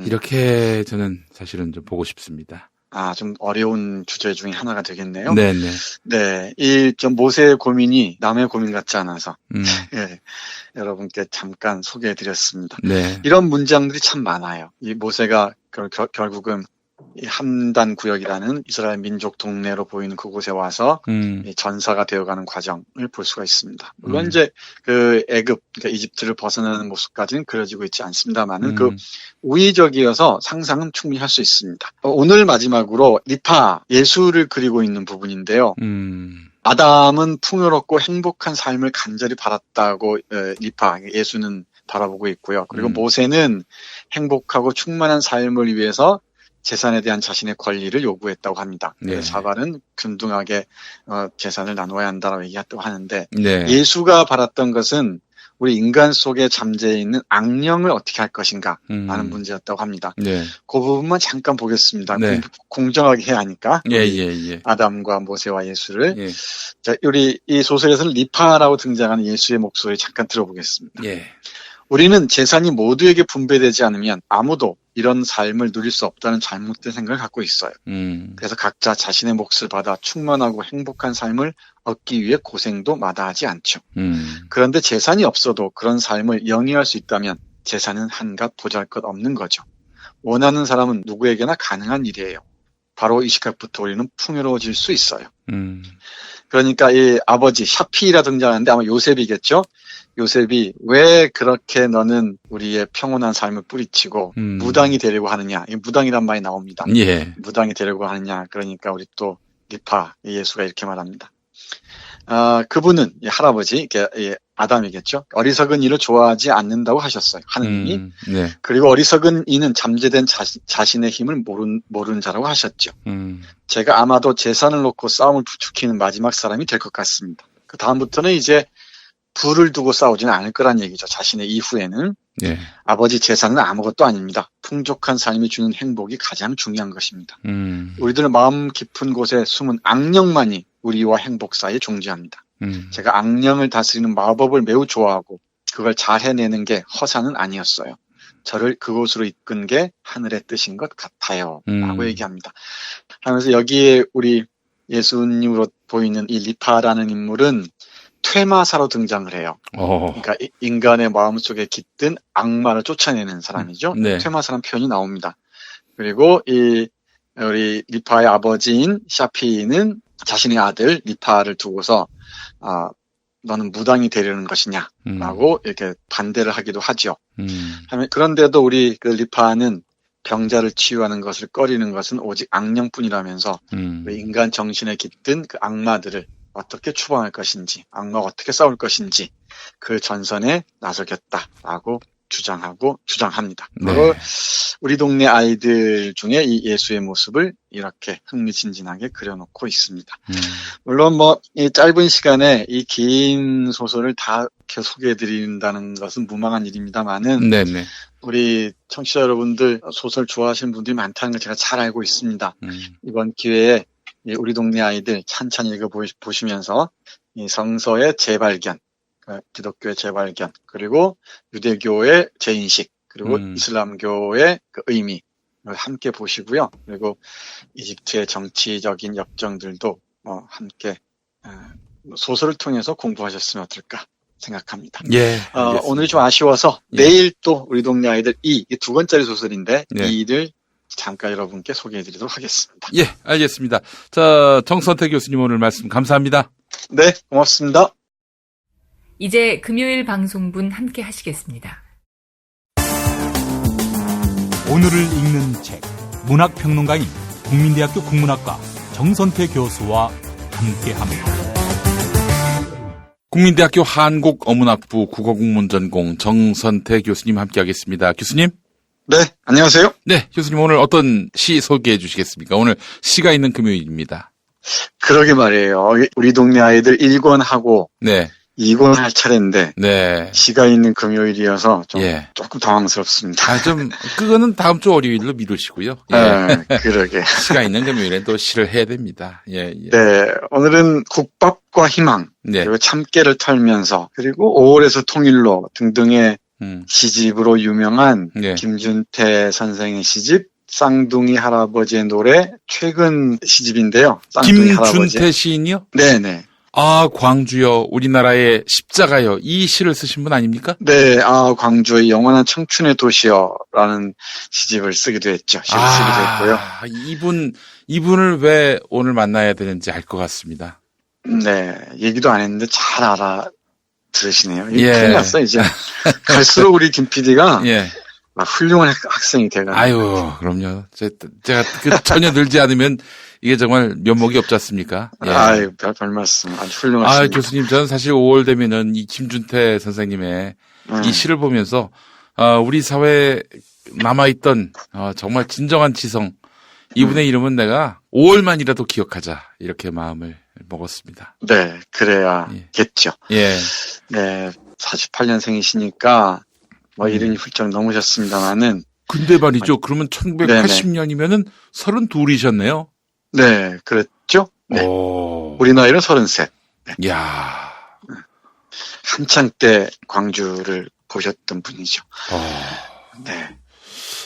이렇게 저는 사실은 좀 보고 싶습니다. 좀 어려운 주제 중에 하나가 되겠네요. 네네. 네, 좀 모세의 고민이 남의 고민 같지 않아서 네, 여러분께 잠깐 소개해드렸습니다. 네. 이런 문장들이 참 많아요. 이 모세가 결국은 이 함단 구역이라는 이스라엘 민족 동네로 보이는 그곳에 와서 전사가 되어가는 과정을 볼 수가 있습니다. 물론 이제 그 애굽, 그러니까 이집트를 벗어나는 모습까지는 그려지고 있지 않습니다만은 그 우의적이어서 상상은 충분히 할 수 있습니다. 오늘 마지막으로 리파 예수를 그리고 있는 부분인데요. 아담은 풍요롭고 행복한 삶을 간절히 바랐다고 리파 예수는 바라보고 있고요. 그리고 모세는 행복하고 충만한 삶을 위해서 재산에 대한 자신의 권리를 요구했다고 합니다. 네. 사발은 균등하게 재산을 나눠야 한다고 얘기했다고 하는데 네. 예수가 바랐던 것은 우리 인간 속에 잠재해 있는 악령을 어떻게 할 것인가 라는 문제였다고 합니다. 네. 그 부분만 잠깐 보겠습니다. 네. 공정하게 해야 하니까. 예. 아담과 모세와 예수를. 예. 자, 우리 이 소설에서는 리파라고 등장하는 예수의 목소리 잠깐 들어보겠습니다. 예. 우리는 재산이 모두에게 분배되지 않으면 아무도 이런 삶을 누릴 수 없다는 잘못된 생각을 갖고 있어요. 그래서 각자 자신의 몫을 받아 충만하고 행복한 삶을 얻기 위해 고생도 마다하지 않죠. 그런데 재산이 없어도 그런 삶을 영위할 수 있다면 재산은 한갓 보잘것없는 거죠. 원하는 사람은 누구에게나 가능한 일이에요. 바로 이 시각부터 우리는 풍요로워질 수 있어요. 그러니까 이 아버지 샤피라 등장하는데 아마 요셉이겠죠. 요셉이 왜 그렇게 너는 우리의 평온한 삶을 뿌리치고 무당이 되려고 하느냐. 무당이란 말이 나옵니다. 예. 무당이 되려고 하느냐. 그러니까 우리 또 리파 예수가 이렇게 말합니다. 그분은 할아버지 아담이겠죠. 어리석은 이를 좋아하지 않는다고 하셨어요. 하느님이. 네. 그리고 어리석은 이는 잠재된 자신의 힘을 모르는 자라고 하셨죠. 제가 아마도 재산을 놓고 싸움을 부추기는 마지막 사람이 될 것 같습니다. 그 다음부터는 이제 부를 두고 싸우지는 않을 거란 얘기죠. 자신의 이후에는. 네. 아버지 재산은 아무것도 아닙니다. 풍족한 삶이 주는 행복이 가장 중요한 것입니다. 우리들 마음 깊은 곳에 숨은 악령만이 우리와 행복 사이에 존재합니다. 제가 악령을 다스리는 마법을 매우 좋아하고 그걸 잘 해내는 게 허사는 아니었어요. 저를 그곳으로 이끈 게 하늘의 뜻인 것 같아요. 라고 얘기합니다. 하면서 여기에 우리 예수님으로 보이는 이 리파라는 인물은 퇴마사로 등장을 해요. 그러니까 인간의 마음속에 깃든 악마를 쫓아내는 사람이죠. 네. 퇴마사라는 표현이 나옵니다. 그리고 우리 리파의 아버지인 샤피는 자신의 아들 리파를 두고서 너는 무당이 되려는 것이냐 라고 이렇게 반대를 하기도 하죠. 그런데도 우리 그 리파는 병자를 치유하는 것을 꺼리는 것은 오직 악령뿐이라면서 인간 정신에 깃든 그 악마들을 어떻게 추방할 것인지, 악마와 어떻게 싸울 것인지 그 전선에 나서겠다라고 주장합니다. 네. 그리고 우리 동네 아이들 중에 이 예수의 모습을 이렇게 흥미진진하게 그려놓고 있습니다. 물론 이 짧은 시간에 이 긴 소설을 다 이렇게 소개해드린다는 것은 무망한 일입니다만은 네네. 우리 청취자 여러분들 소설 좋아하시는 분들이 많다는 걸 제가 잘 알고 있습니다. 이번 기회에 우리 동네 아이들 찬찬히 읽어보시면서 이 성서의 재발견, 기독교의 재발견, 그리고 유대교의 재인식, 그리고 이슬람교의 그 의미를 함께 보시고요. 그리고 이집트의 정치적인 역정들도 함께 소설을 통해서 공부하셨으면 어떨까 생각합니다. 예. 오늘이 좀 아쉬워서 내일 또 우리 동네 아이들 이 두 권짜리 소설인데 이를 잠깐 여러분께 소개해드리도록 하겠습니다. 예, 알겠습니다. 자, 정선태 교수님 오늘 말씀 감사합니다. 네, 고맙습니다. 이제 금요일 방송분 함께 하시겠습니다. 오늘을 읽는 책, 문학평론가인 국민대학교 국문학과 정선태 교수와 함께합니다. 국민대학교 한국어문학부 국어국문전공 정선태 교수님 함께하겠습니다. 교수님. 네, 안녕하세요. 네, 교수님 오늘 어떤 시 소개해 주시겠습니까? 오늘 시가 있는 금요일입니다. 그러게 말이에요. 우리 동네 아이들 1권하고 네. 2권 할 차례인데 네. 시가 있는 금요일이어서 조금 당황스럽습니다. 그거는 다음 주 월요일로 미루시고요. 네, 그러게. 시가 있는 금요일에 또 시를 해야 됩니다. 네, 오늘은 국밥과 희망, 그리고 참깨를 털면서, 그리고 5월에서 통일로 등등의 시집으로 유명한 김준태 선생의 시집 쌍둥이 할아버지의 노래 최근 시집인데요. 쌍둥이 김준태 시인이요? 네네. 광주여 우리나라의 십자가여 이 시를 쓰신 분 아닙니까? 네, 광주의 영원한 청춘의 도시여라는 시집을 쓰기도 했죠. 시를 쓰기도 했고요. 이분을 왜 오늘 만나야 되는지 알 것 같습니다. 네, 얘기도 안 했는데 잘 들으시네요. 큰일 났어, 이제. 갈수록 우리 김 PD가 막 훌륭한 학생이 돼가지고. 아유, 그럼요. 제가 전혀 늘지 않으면 이게 정말 면목이 없지 않습니까? 아유, 별 말씀. 아주 훌륭하십니다. 교수님, 저는 사실 5월 되면은 이 김준태 선생님의 이 시를 보면서, 우리 사회에 남아있던, 정말 진정한 지성, 이분의 이름은 내가 5월만이라도 기억하자. 이렇게 마음을 먹었습니다. 네, 그래야겠죠. 네, 48년생이시니까, 이른이 훌쩍 넘으셨습니다만은. 근데 말이죠. 그러면 1980년이면은 32이셨네요. 네, 그랬죠. 네. 우리 나이는 33. 네. 이야. 한창 때 광주를 보셨던 분이죠. 네.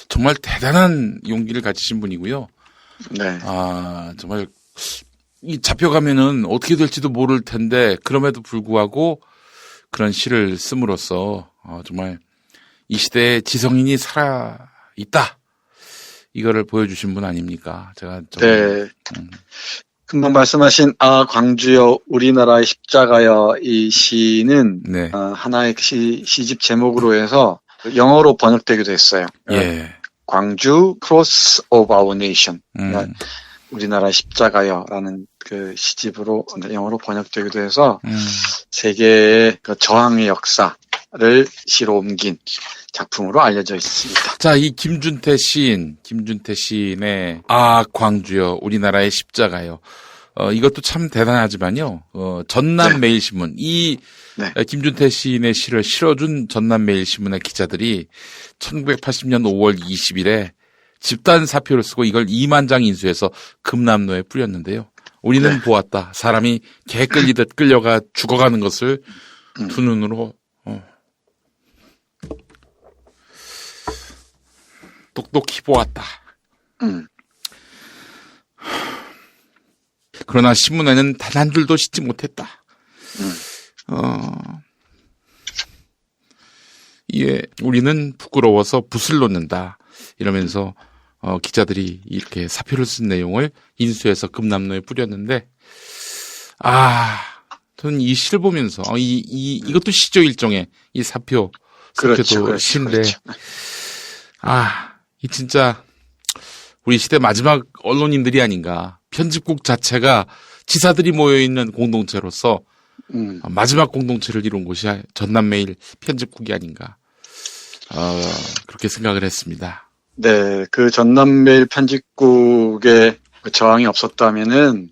정말 대단한 용기를 가지신 분이고요. 네. 정말 잡혀가면은 어떻게 될지도 모를 텐데 그럼에도 불구하고 그런 시를 씀으로써 정말 이 시대에 지성인이 살아 있다. 이거를 보여주신 분 아닙니까? 제가 금방 말씀하신 광주여 우리나라의 십자가여 이 시는 하나의 시집 제목으로 해서 영어로 번역되기도 했어요. 광주 Cross of Our Nation. 우리나라 십자가여라는 그 시집으로 영어로 번역되기도 해서 세계의 그 저항의 역사를 시로 옮긴 작품으로 알려져 있습니다. 자, 이 김준태 시인의 광주여 우리나라의 십자가요. 이것도 참 대단하지만요. 전남매일신문 네. 김준태 시인의 시를 실어준 전남매일신문의 기자들이 1980년 5월 20일에 집단 사표를 쓰고 이걸 2만 장 인수해서 금남로에 뿌렸는데요. 우리는 네. 보았다. 사람이 개 끌리듯 끌려가 죽어가는 것을 두 눈으로 똑똑히 보았다. 그러나 신문에는 단 한 줄도 싣지 못했다. 우리는 부끄러워서 붓을 놓는다. 이러면서 기자들이 이렇게 사표를 쓴 내용을 인수해서 금남로에 뿌렸는데, 저는 이 시를 보면서 이것도 시죠, 일종의 이 사표도 시인데, 그렇죠. 이 진짜 우리 시대 마지막 언론인들이 아닌가. 편집국 자체가 지사들이 모여있는 공동체로서 마지막 공동체를 이룬 곳이 전남매일 편집국이 아닌가. 그렇게 생각을 했습니다. 네, 그 전남매일 편집국의 그 저항이 없었다면은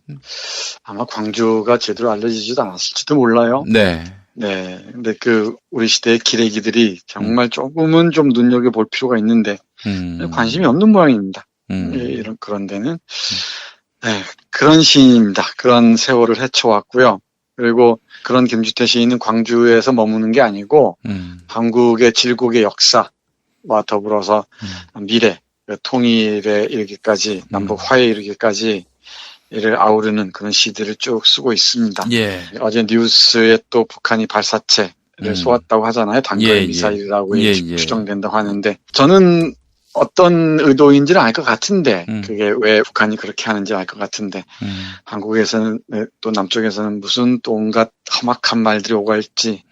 아마 광주가 제대로 알려지지도 않았을지도 몰라요. 네. 네, 근데 우리 시대의 기레기들이 정말 조금은 좀 눈여겨볼 필요가 있는데 관심이 없는 모양입니다. 그런 데는. 네, 그런 시인입니다. 그런 세월을 헤쳐왔고요. 그리고 그런 김준태 시인은 광주에서 머무는 게 아니고 한국의 질곡의 역사와 더불어서 미래, 통일에 이르기까지, 남북 화해에 이르기까지 이를 아우르는 그런 시들을 쭉 쓰고 있습니다. 예. 어제 뉴스에 또 북한이 발사체를 쏘았다고 하잖아요. 단거리 미사일이라고 추정된다고 하는데, 저는 어떤 의도인지는 알 것 같은데, 그게 왜 북한이 그렇게 하는지 알 것 같은데, 한국에서는, 또 남쪽에서는 무슨 또 온갖 험악한 말들이 오갈지,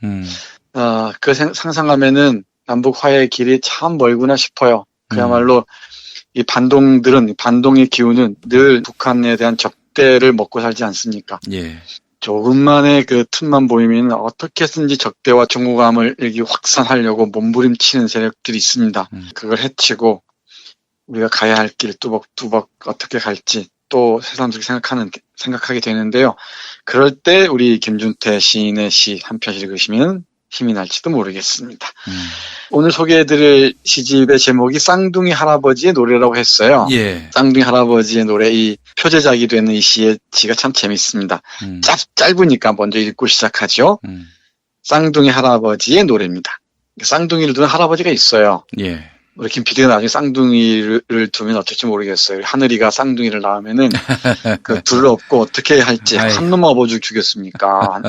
상상하면은 남북 화해의 길이 참 멀구나 싶어요. 그야말로 이 반동의 기운은 늘 북한에 대한 적대를 먹고 살지 않습니까? 예. 조금만의 그 틈만 보이면 어떻게든지 적대와 증오감을 확산하려고 몸부림치는 세력들이 있습니다. 그걸 해치고 우리가 가야 할 길 뚜벅뚜벅 어떻게 갈지 또 새삼스럽게 생각하게 되는데요. 그럴 때 우리 김준태 시인의 시 한 편 읽으시면 힘이 날지도 모르겠습니다. 오늘 소개해드릴 시집의 제목이 쌍둥이 할아버지의 노래라고 했어요. 예. 쌍둥이 할아버지의 노래, 이 표제작이 되는 이 시가 참 재밌습니다. 짧으니까 먼저 읽고 시작하죠. 쌍둥이 할아버지의 노래입니다. 쌍둥이를 두는 할아버지가 있어요. 예. 우리 김 PD가 나중에 쌍둥이를 두면 어쩔지 모르겠어요. 하늘이가 쌍둥이를 낳으면은 그 둘을 업고 어떻게 할지 한 놈만 업어주고 주겠습니까?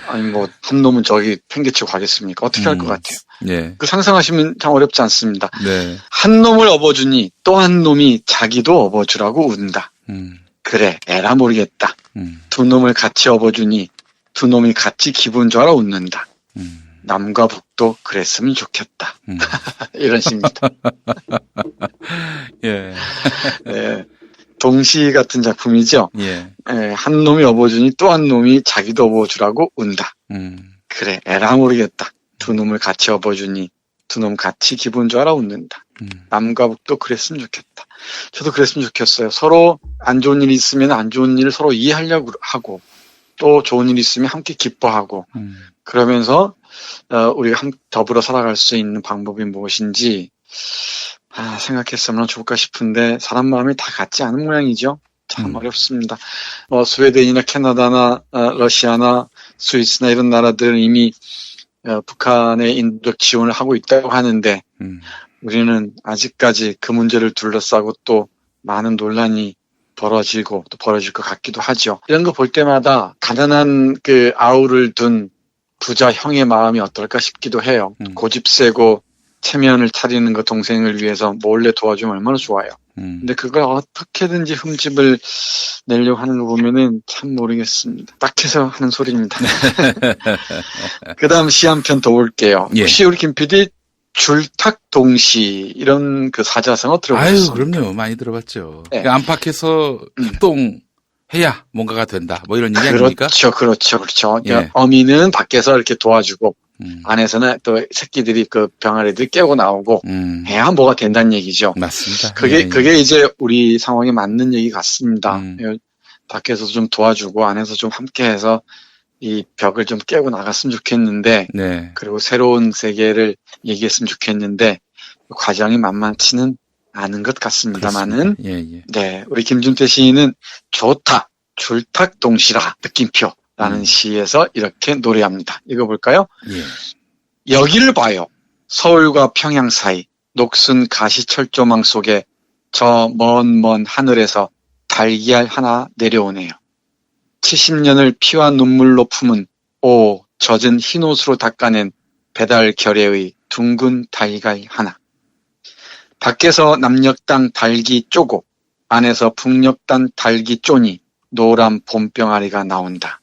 아니 뭐 한 놈은 저기 팽개치고 가겠습니까? 어떻게 할 것 같아요? 예. 그 상상하시면 참 어렵지 않습니다. 네. 한 놈을 업어주니 또 한 놈이 자기도 업어주라고 운다. 그래, 에라 모르겠다. 두 놈을 같이 업어주니 두 놈이 같이 기분 좋아라 웃는다. 남과 북도 그랬으면 좋겠다. 이런 시입니다. 예. 네, 동시 같은 작품이죠. 예. 네, 한 놈이 업어주니 또 한 놈이 자기도 업어주라고 운다. 그래, 에라 모르겠다. 두 놈을 같이 업어주니 두 놈 같이 기분 좋아라 웃는다. 남과 북도 그랬으면 좋겠다. 저도 그랬으면 좋겠어요. 서로 안 좋은 일이 있으면 안 좋은 일을 서로 이해하려고 하고 또 좋은 일이 있으면 함께 기뻐하고 그러면서 우리가 더불어 살아갈 수 있는 방법이 무엇인지 생각했으면 좋을까 싶은데 사람 마음이 다 같지 않은 모양이죠. 참 어렵습니다. 스웨덴이나 캐나다나 러시아나 스위스나 이런 나라들은 이미 북한의 인도적 지원을 하고 있다고 하는데 우리는 아직까지 그 문제를 둘러싸고 또 많은 논란이 벌어지고 또 벌어질 것 같기도 하죠. 이런 거 볼 때마다 가난한 그 아우를 둔 부자 형의 마음이 어떨까 싶기도 해요. 고집 세고 체면을 차리는 그 동생을 위해서 몰래 도와주면 얼마나 좋아요. 근데 그걸 어떻게든지 흠집을 내려고 하는 거 보면은 참 모르겠습니다. 딱해서 하는 소리입니다. 그 다음 시 한 편 더 올게요. 예. 혹시 우리 김 PD 줄탁동시 이런 그 사자성어 들어보셨습니까? 아유, 그럼요. 많이 들어봤죠. 네. 안팎에서 협동 해야 뭔가가 된다. 뭐 이런 얘기 아닙니까? 그렇죠. 예. 어미는 밖에서 이렇게 도와주고 안에서는 또 새끼들이 그 병아리들이 깨고 나오고 해야 뭐가 된다는 얘기죠. 맞습니다. 그게 이제 우리 상황에 맞는 얘기 같습니다. 밖에서도 좀 도와주고 안에서 좀 함께해서 이 벽을 좀 깨고 나갔으면 좋겠는데, 네. 그리고 새로운 세계를 얘기했으면 좋겠는데 과정이 만만치는 않은 것 같습니다만은, 예. 네, 우리 김준태 시인은 좋다, 줄탁 동시라 느낌표라는 시에서 이렇게 노래합니다. 읽어볼까요? 예. 여기를 봐요. 서울과 평양 사이 녹슨 가시철조망 속에 저 먼 하늘에서 달걀 하나 내려오네요. 70년을 피와 눈물로 품은 젖은 흰옷으로 닦아낸 배달 결례의 둥근 달걀 하나. 밖에서 남녘땅 달기 쪼고 안에서 북녘땅 달기 쪼니 노란 봄병아리가 나온다.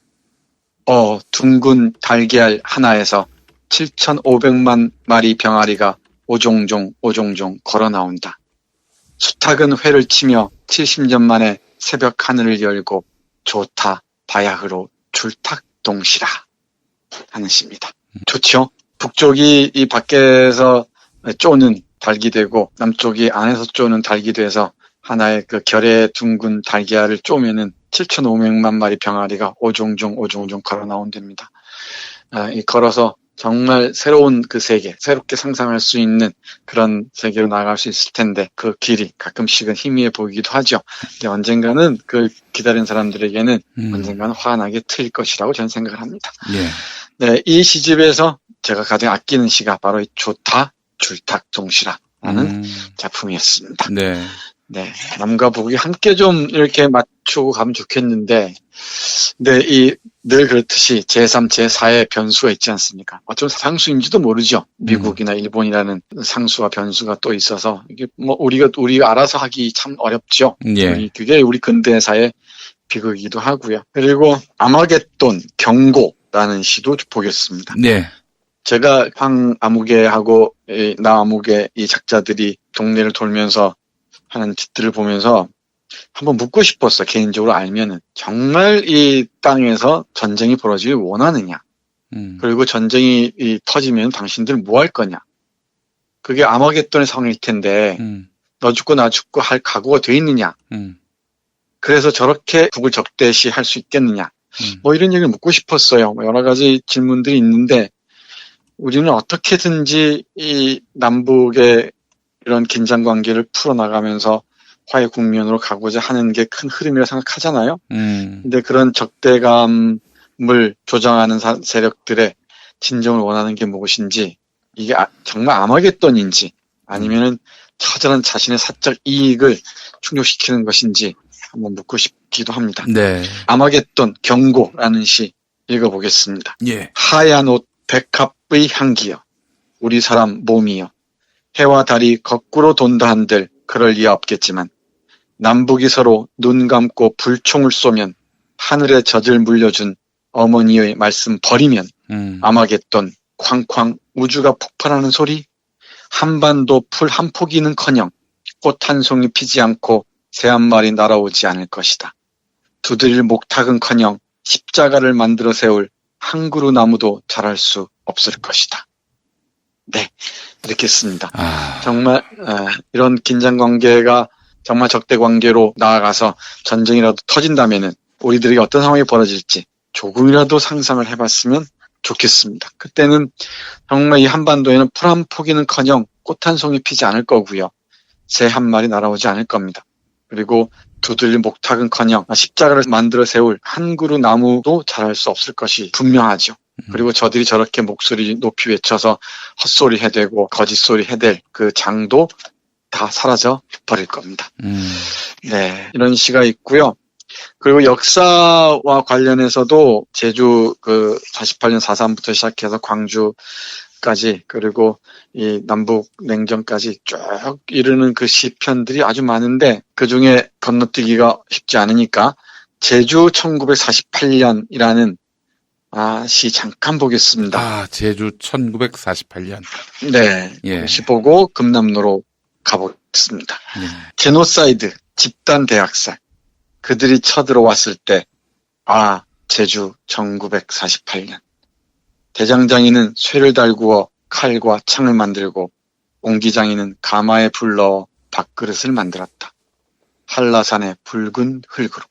둥근 달걀 하나에서 7,500만 마리 병아리가 오종종 걸어 나온다. 수탉은 회를 치며 70년 만에 새벽 하늘을 열고 좋다 바야흐로 줄탁동시라 하는 시입니다. 좋죠? 북쪽이 이 밖에서 쪼는 달기 되고 남쪽이 안에서 쪼는 달기 돼서 하나의 그 결의 둥근 달걀을 쪼면은 7,500만 마리 병아리가 오종종 걸어 나온답니다. 이 걸어서 정말 새로운 그 세계, 새롭게 상상할 수 있는 그런 세계로 나아갈 수 있을 텐데 그 길이 가끔씩은 희미해 보이기도 하죠. 근데 언젠가는 그 기다린 사람들에게는 언젠가는 환하게 트일 것이라고 저는 생각을 합니다. 예. 네, 이 시집에서 제가 가장 아끼는 시가 바로 이 좋다, 줄탁 동시라라는 작품이었습니다. 네. 네, 남과 북이 함께 좀 이렇게 맞추고 가면 좋겠는데, 네, 늘 그렇듯이 제3, 제4의 변수가 있지 않습니까? 어쩌면 상수인지도 모르죠. 미국이나 일본이라는 상수와 변수가 또 있어서, 이게 뭐, 우리가 알아서 하기 참 어렵죠. 예. 그게 우리 근대사의 비극이기도 하고요. 그리고 아마겟돈 경고라는 시도 보겠습니다. 네. 제가 황아무개하고 나아무개 이 작자들이 동네를 돌면서 하는 짓들을 보면서 한번 묻고 싶었어. 개인적으로 알면은 정말 이 땅에서 전쟁이 벌어지길 원하느냐? 그리고 전쟁이 터지면 당신들 뭐 할 거냐? 그게 아마겟돈의 상황일 텐데 너 죽고 나 죽고 할 각오가 돼 있느냐? 그래서 저렇게 북을 적대시할 수 있겠느냐? 뭐 이런 얘기를 묻고 싶었어요. 여러 가지 질문들이 있는데 우리는 어떻게든지 이 남북의 이런 긴장 관계를 풀어나가면서 화해 국면으로 가고자 하는 게 큰 흐름이라 생각하잖아요. 근데 그런 적대감을 조장하는 세력들의 진정을 원하는 게 무엇인지, 이게 정말 아마겟돈인지 아니면은 처절한 자신의 사적 이익을 충족시키는 것인지 한번 묻고 싶기도 합니다. 네. 아마겟돈 경고라는 시 읽어보겠습니다. 예. 하얀 옷 백합의 향기여 우리 사람 몸이여 해와 달이 거꾸로 돈다 한들 그럴 리야 없겠지만 남북이 서로 눈 감고 불총을 쏘면 하늘에 젖을 물려준 어머니의 말씀 버리면 아마겟돈 쾅쾅 우주가 폭발하는 소리, 한반도 풀 한 포기는커녕 꽃 한 송이 피지 않고 새 한 마리 날아오지 않을 것이다. 두드릴 목탁은커녕 십자가를 만들어 세울 한 그루 나무도 자랄 수 없을 것이다. 네, 이렇게 씁니다. 정말 이런 긴장관계가 정말 적대관계로 나아가서 전쟁이라도 터진다면은 우리들에게 어떤 상황이 벌어질지 조금이라도 상상을 해봤으면 좋겠습니다. 그때는 정말 이 한반도에는 풀 한 포기는커녕 꽃 한 송이 피지 않을 거고요. 새 한 마리 날아오지 않을 겁니다. 그리고 두들린 목탁은커녕 십자가를 만들어 세울 한 그루 나무도 자랄 수 없을 것이 분명하죠. 그리고 저들이 저렇게 목소리 높이 외쳐서 헛소리 해대고 거짓소리 해댈 그 장도 다 사라져 버릴 겁니다. 네, 이런 시가 있고요. 그리고 역사와 관련해서도 제주 48년 4.3부터 시작해서 광주까지 그리고 이 남북 냉전까지 쭉 이르는 그 시편들이 아주 많은데 그 중에 건너뛰기가 쉽지 않으니까 제주 1948년이라는 시 잠깐 보겠습니다. 제주 1948년. 네. 예. 시 보고 금남로로 가보겠습니다. 제노사이드, 집단 대학살. 그들이 쳐들어왔을 때, 아, 제주 1948년. 대장장이는 쇠를 달구어 칼과 창을 만들고 옹기장이는 가마에 불 넣어 밥그릇을 만들었다. 한라산의 붉은 흙으로.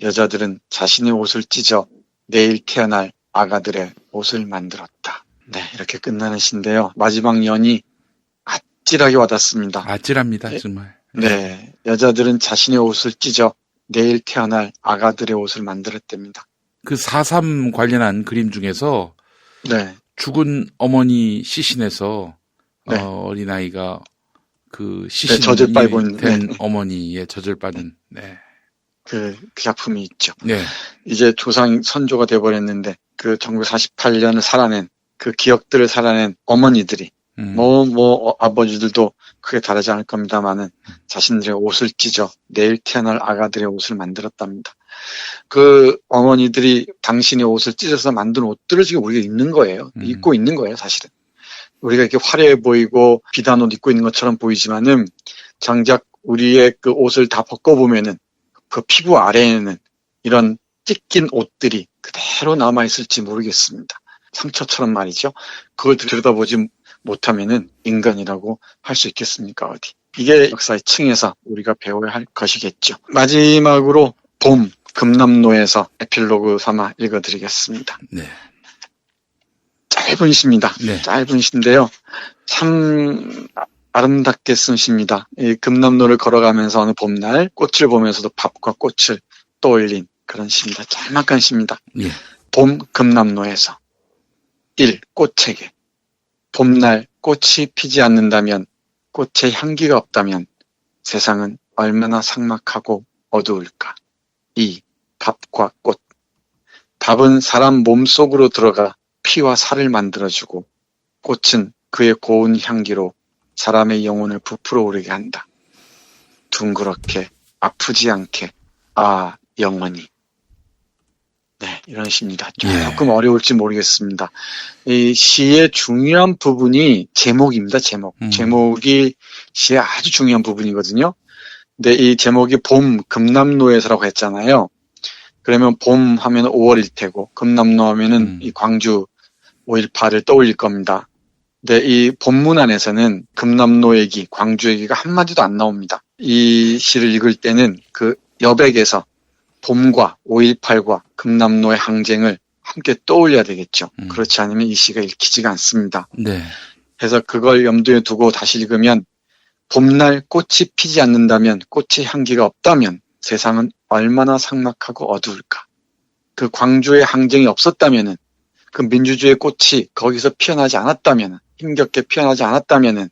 여자들은 자신의 옷을 찢어 내일 태어날 아가들의 옷을 만들었다. 네, 이렇게 끝나는 시인데요. 마지막 연이 아찔하게 와닿습니다. 아찔합니다, 정말. 네, 여자들은 자신의 옷을 찢어 내일 태어날 아가들의 옷을 만들었답니다. 그 4.3 관련한 그림 중에서 네, 죽은 어머니 시신에서 네. 어린아이가 그 네, 시신이 젖을 빨고 있는, 된 네. 어머니의 젖을 빠는 그 작품이 있죠. 네. 이제 조상 선조가 돼버렸는데 그 1948년을 살아낸 그 기억들을 살아낸 어머니들이 아버지들도 크게 다르지 않을 겁니다만은 자신들의 옷을 찢어 내일 태어날 아가들의 옷을 만들었답니다. 그 어머니들이 당신의 옷을 찢어서 만든 옷들을 지금 우리가 입는 거예요. 입고 있는 거예요, 사실은. 우리가 이렇게 화려해 보이고 비단 옷 입고 있는 것처럼 보이지만은 정작 우리의 그 옷을 다 벗겨보면은 그 피부 아래에는 이런 찢긴 옷들이 그대로 남아있을지 모르겠습니다. 상처처럼 말이죠. 그걸 들여다보지 못하면은 인간이라고 할 수 있겠습니까, 어디. 이게 역사의 층에서 우리가 배워야 할 것이겠죠. 마지막으로 봄, 금남로에서 에필로그 삼아 읽어드리겠습니다. 네. 짧은 시입니다. 네. 짧은 시인데요. 참 아름답게 쓴 시입니다. 이 금남로를 걸어가면서 어느 봄날 꽃을 보면서도 밥과 꽃을 떠올린 그런 시입니다. 짤막한 시입니다. 예. 봄 금남로에서 1. 꽃에게 봄날 꽃이 피지 않는다면, 꽃의 향기가 없다면 세상은 얼마나 삭막하고 어두울까. 2. 밥과 꽃. 밥은 사람 몸속으로 들어가 피와 살을 만들어주고 꽃은 그의 고운 향기로 사람의 영혼을 부풀어 오르게 한다. 둥그렇게 아프지 않게 아 영원히. 네, 이런 시입니다. 조금 어려울지 모르겠습니다. 이 시의 중요한 부분이 제목입니다. 제목이 시의 아주 중요한 부분이거든요. 근데 이 제목이 봄 금남로에서라고 했잖아요. 그러면 봄 하면 5월일 테고 금남로 하면은 이 광주 5.18을 떠올릴 겁니다. 근데 이 본문 안에서는 금남로 얘기, 광주 얘기가 한마디도 안 나옵니다. 이 시를 읽을 때는 그 여백에서 봄과 5.18과 금남로의 항쟁을 함께 떠올려야 되겠죠. 그렇지 않으면 이 시가 읽히지가 않습니다. 네. 그래서 그걸 염두에 두고 다시 읽으면 봄날 꽃이 피지 않는다면, 꽃의 향기가 없다면 세상은 얼마나 삭막하고 어두울까. 그 광주의 항쟁이 없었다면은, 그 민주주의의 꽃이 거기서 피어나지 않았다면, 힘겹게 피어나지 않았다면은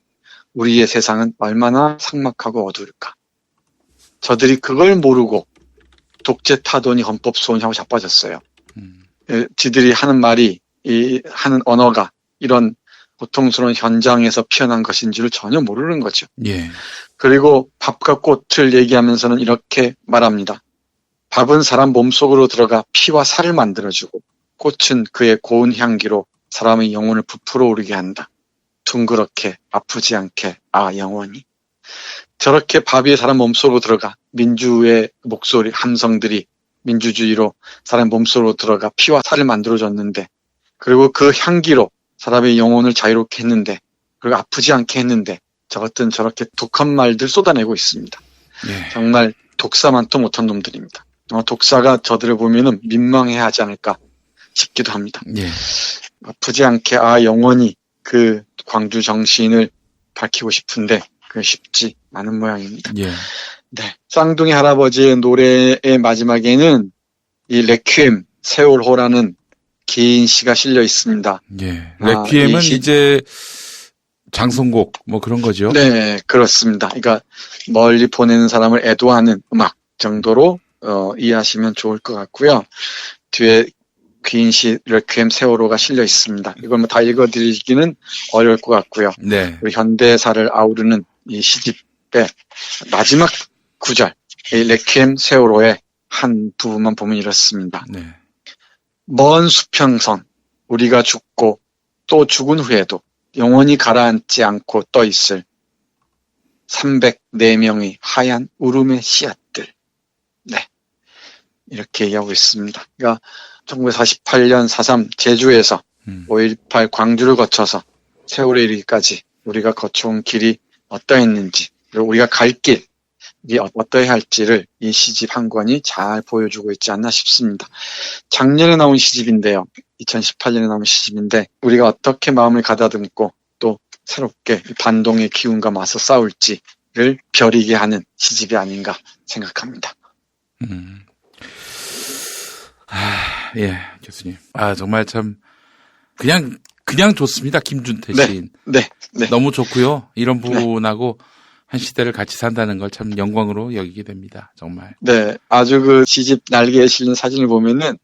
우리의 세상은 얼마나 삭막하고 어두울까. 저들이 그걸 모르고 독재 타도니 헌법 소원하고 자빠졌어요. 지들이 하는 말이, 하는 언어가 이런 고통스러운 현장에서 피어난 것인지를 전혀 모르는 거죠. 예. 그리고 밥과 꽃을 얘기하면서는 이렇게 말합니다. 밥은 사람 몸속으로 들어가 피와 살을 만들어주고 꽃은 그의 고운 향기로 사람의 영혼을 부풀어 오르게 한다. 둥그렇게 아프지 않게 아 영원히. 저렇게 밥이 사람 몸속으로 들어가 민주의 목소리, 함성들이 민주주의로 사람 몸속으로 들어가 피와 살을 만들어줬는데, 그리고 그 향기로 사람의 영혼을 자유롭게 했는데, 그리고 아프지 않게 했는데, 저것들은 저렇게 독한 말들 쏟아내고 있습니다. 예. 정말 독사만도 못한 놈들입니다. 독사가 저들을 보면은 민망해하지 않을까 싶기도 합니다. 예. 아프지 않게 아 영원히 그 광주 정신을 밝히고 싶은데 그게 쉽지 않은 모양입니다. 예. 네, 쌍둥이 할아버지의 노래의 마지막에는 이 레퀴엠 세월호라는 긴 시가 실려 있습니다. 예. 레퀴엠은 이제 장성곡 뭐 그런 거죠? 네, 그렇습니다. 그러니까 멀리 보내는 사람을 애도하는 음악 정도로 이해하시면 좋을 것 같고요. 뒤에 긴 시 레퀴엠 세월호가 실려 있습니다. 이걸 뭐 다 읽어드리기는 어려울 것 같고요. 네. 그리고 현대사를 아우르는 이 시집의 마지막 구절, 이 레퀴엠 세월호의 한 부분만 보면 이렇습니다. 네. 먼 수평선, 우리가 죽고 또 죽은 후에도 영원히 가라앉지 않고 떠 있을 304명의 하얀 울음의 씨앗들. 네. 이렇게 얘기하고 있습니다. 그러니까 1948년 4.3 제주에서 5.18 광주를 거쳐서 세월에 이르기까지 우리가 거쳐온 길이 어떠했는지, 그리고 우리가 갈 길이 어떠해야 할지를 이 시집 한 권이 잘 보여주고 있지 않나 싶습니다. 작년에 나온 시집인데요. 2018년에 나온 시집인데 우리가 어떻게 마음을 가다듬고 또 새롭게 반동의 기운과 맞서 싸울지를 벼리게 하는 시집이 아닌가 생각합니다. 예, 교수님. 정말 참 그냥 좋습니다. 김준태 시인. 네. 너무 좋고요. 이런 분하고 한 시대를 같이 산다는 걸 참 영광으로 여기게 됩니다. 정말. 네, 아주 그 시집 날개에 실린 사진을 보면은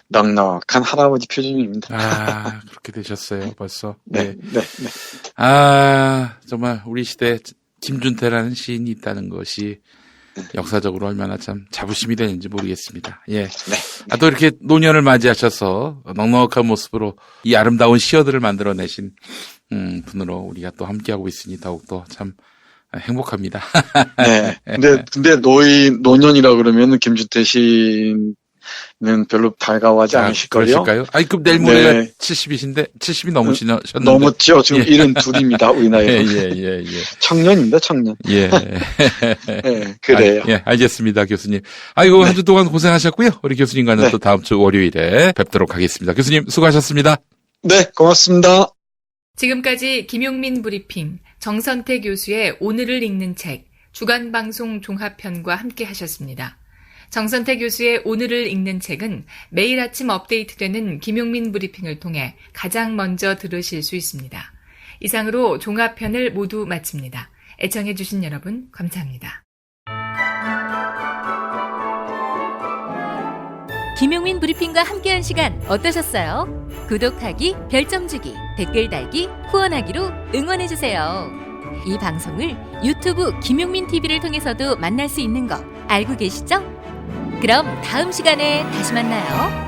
넉넉한 할아버지 표정입니다. 그렇게 되셨어요, 벌써. 네. 정말 우리 시대에 김준태라는 시인이 있다는 것이 역사적으로 얼마나 참 자부심이 되는지 모르겠습니다. 예. 또 이렇게 노년을 맞이하셔서 넉넉한 모습으로 이 아름다운 시어들을 만들어내신 분으로 우리가 또 함께하고 있으니 더욱더 참 행복합니다. 네. 근데 노년이라 그러면은 김준태 시인은 별로 달가워하지 않으실걸요? 그러실까요? 그럼 내일 모레가 70이신데 70이 넘으셨는데. 넘었죠. 지금 72입니다. 우리 나이로. 예. 청년입니다, 청년. 예. 네, 그래요. 알겠습니다, 교수님. 한 주 동안 고생하셨고요. 우리 교수님과는 또 다음 주 월요일에 뵙도록 하겠습니다. 교수님 수고하셨습니다. 네, 고맙습니다. 지금까지 김용민 브리핑, 정선태 교수의 오늘을 읽는 책, 주간방송 종합편과 함께 하셨습니다. 정선태 교수의 오늘을 읽는 책은 매일 아침 업데이트되는 김용민 브리핑을 통해 가장 먼저 들으실 수 있습니다. 이상으로 종합편을 모두 마칩니다. 애청해주신 여러분 감사합니다. 김용민 브리핑과 함께한 시간 어떠셨어요? 구독하기, 별점 주기, 댓글 달기, 후원하기로 응원해주세요. 이 방송을 유튜브 김용민 TV를 통해서도 만날 수 있는 거 알고 계시죠? 그럼 다음 시간에 다시 만나요.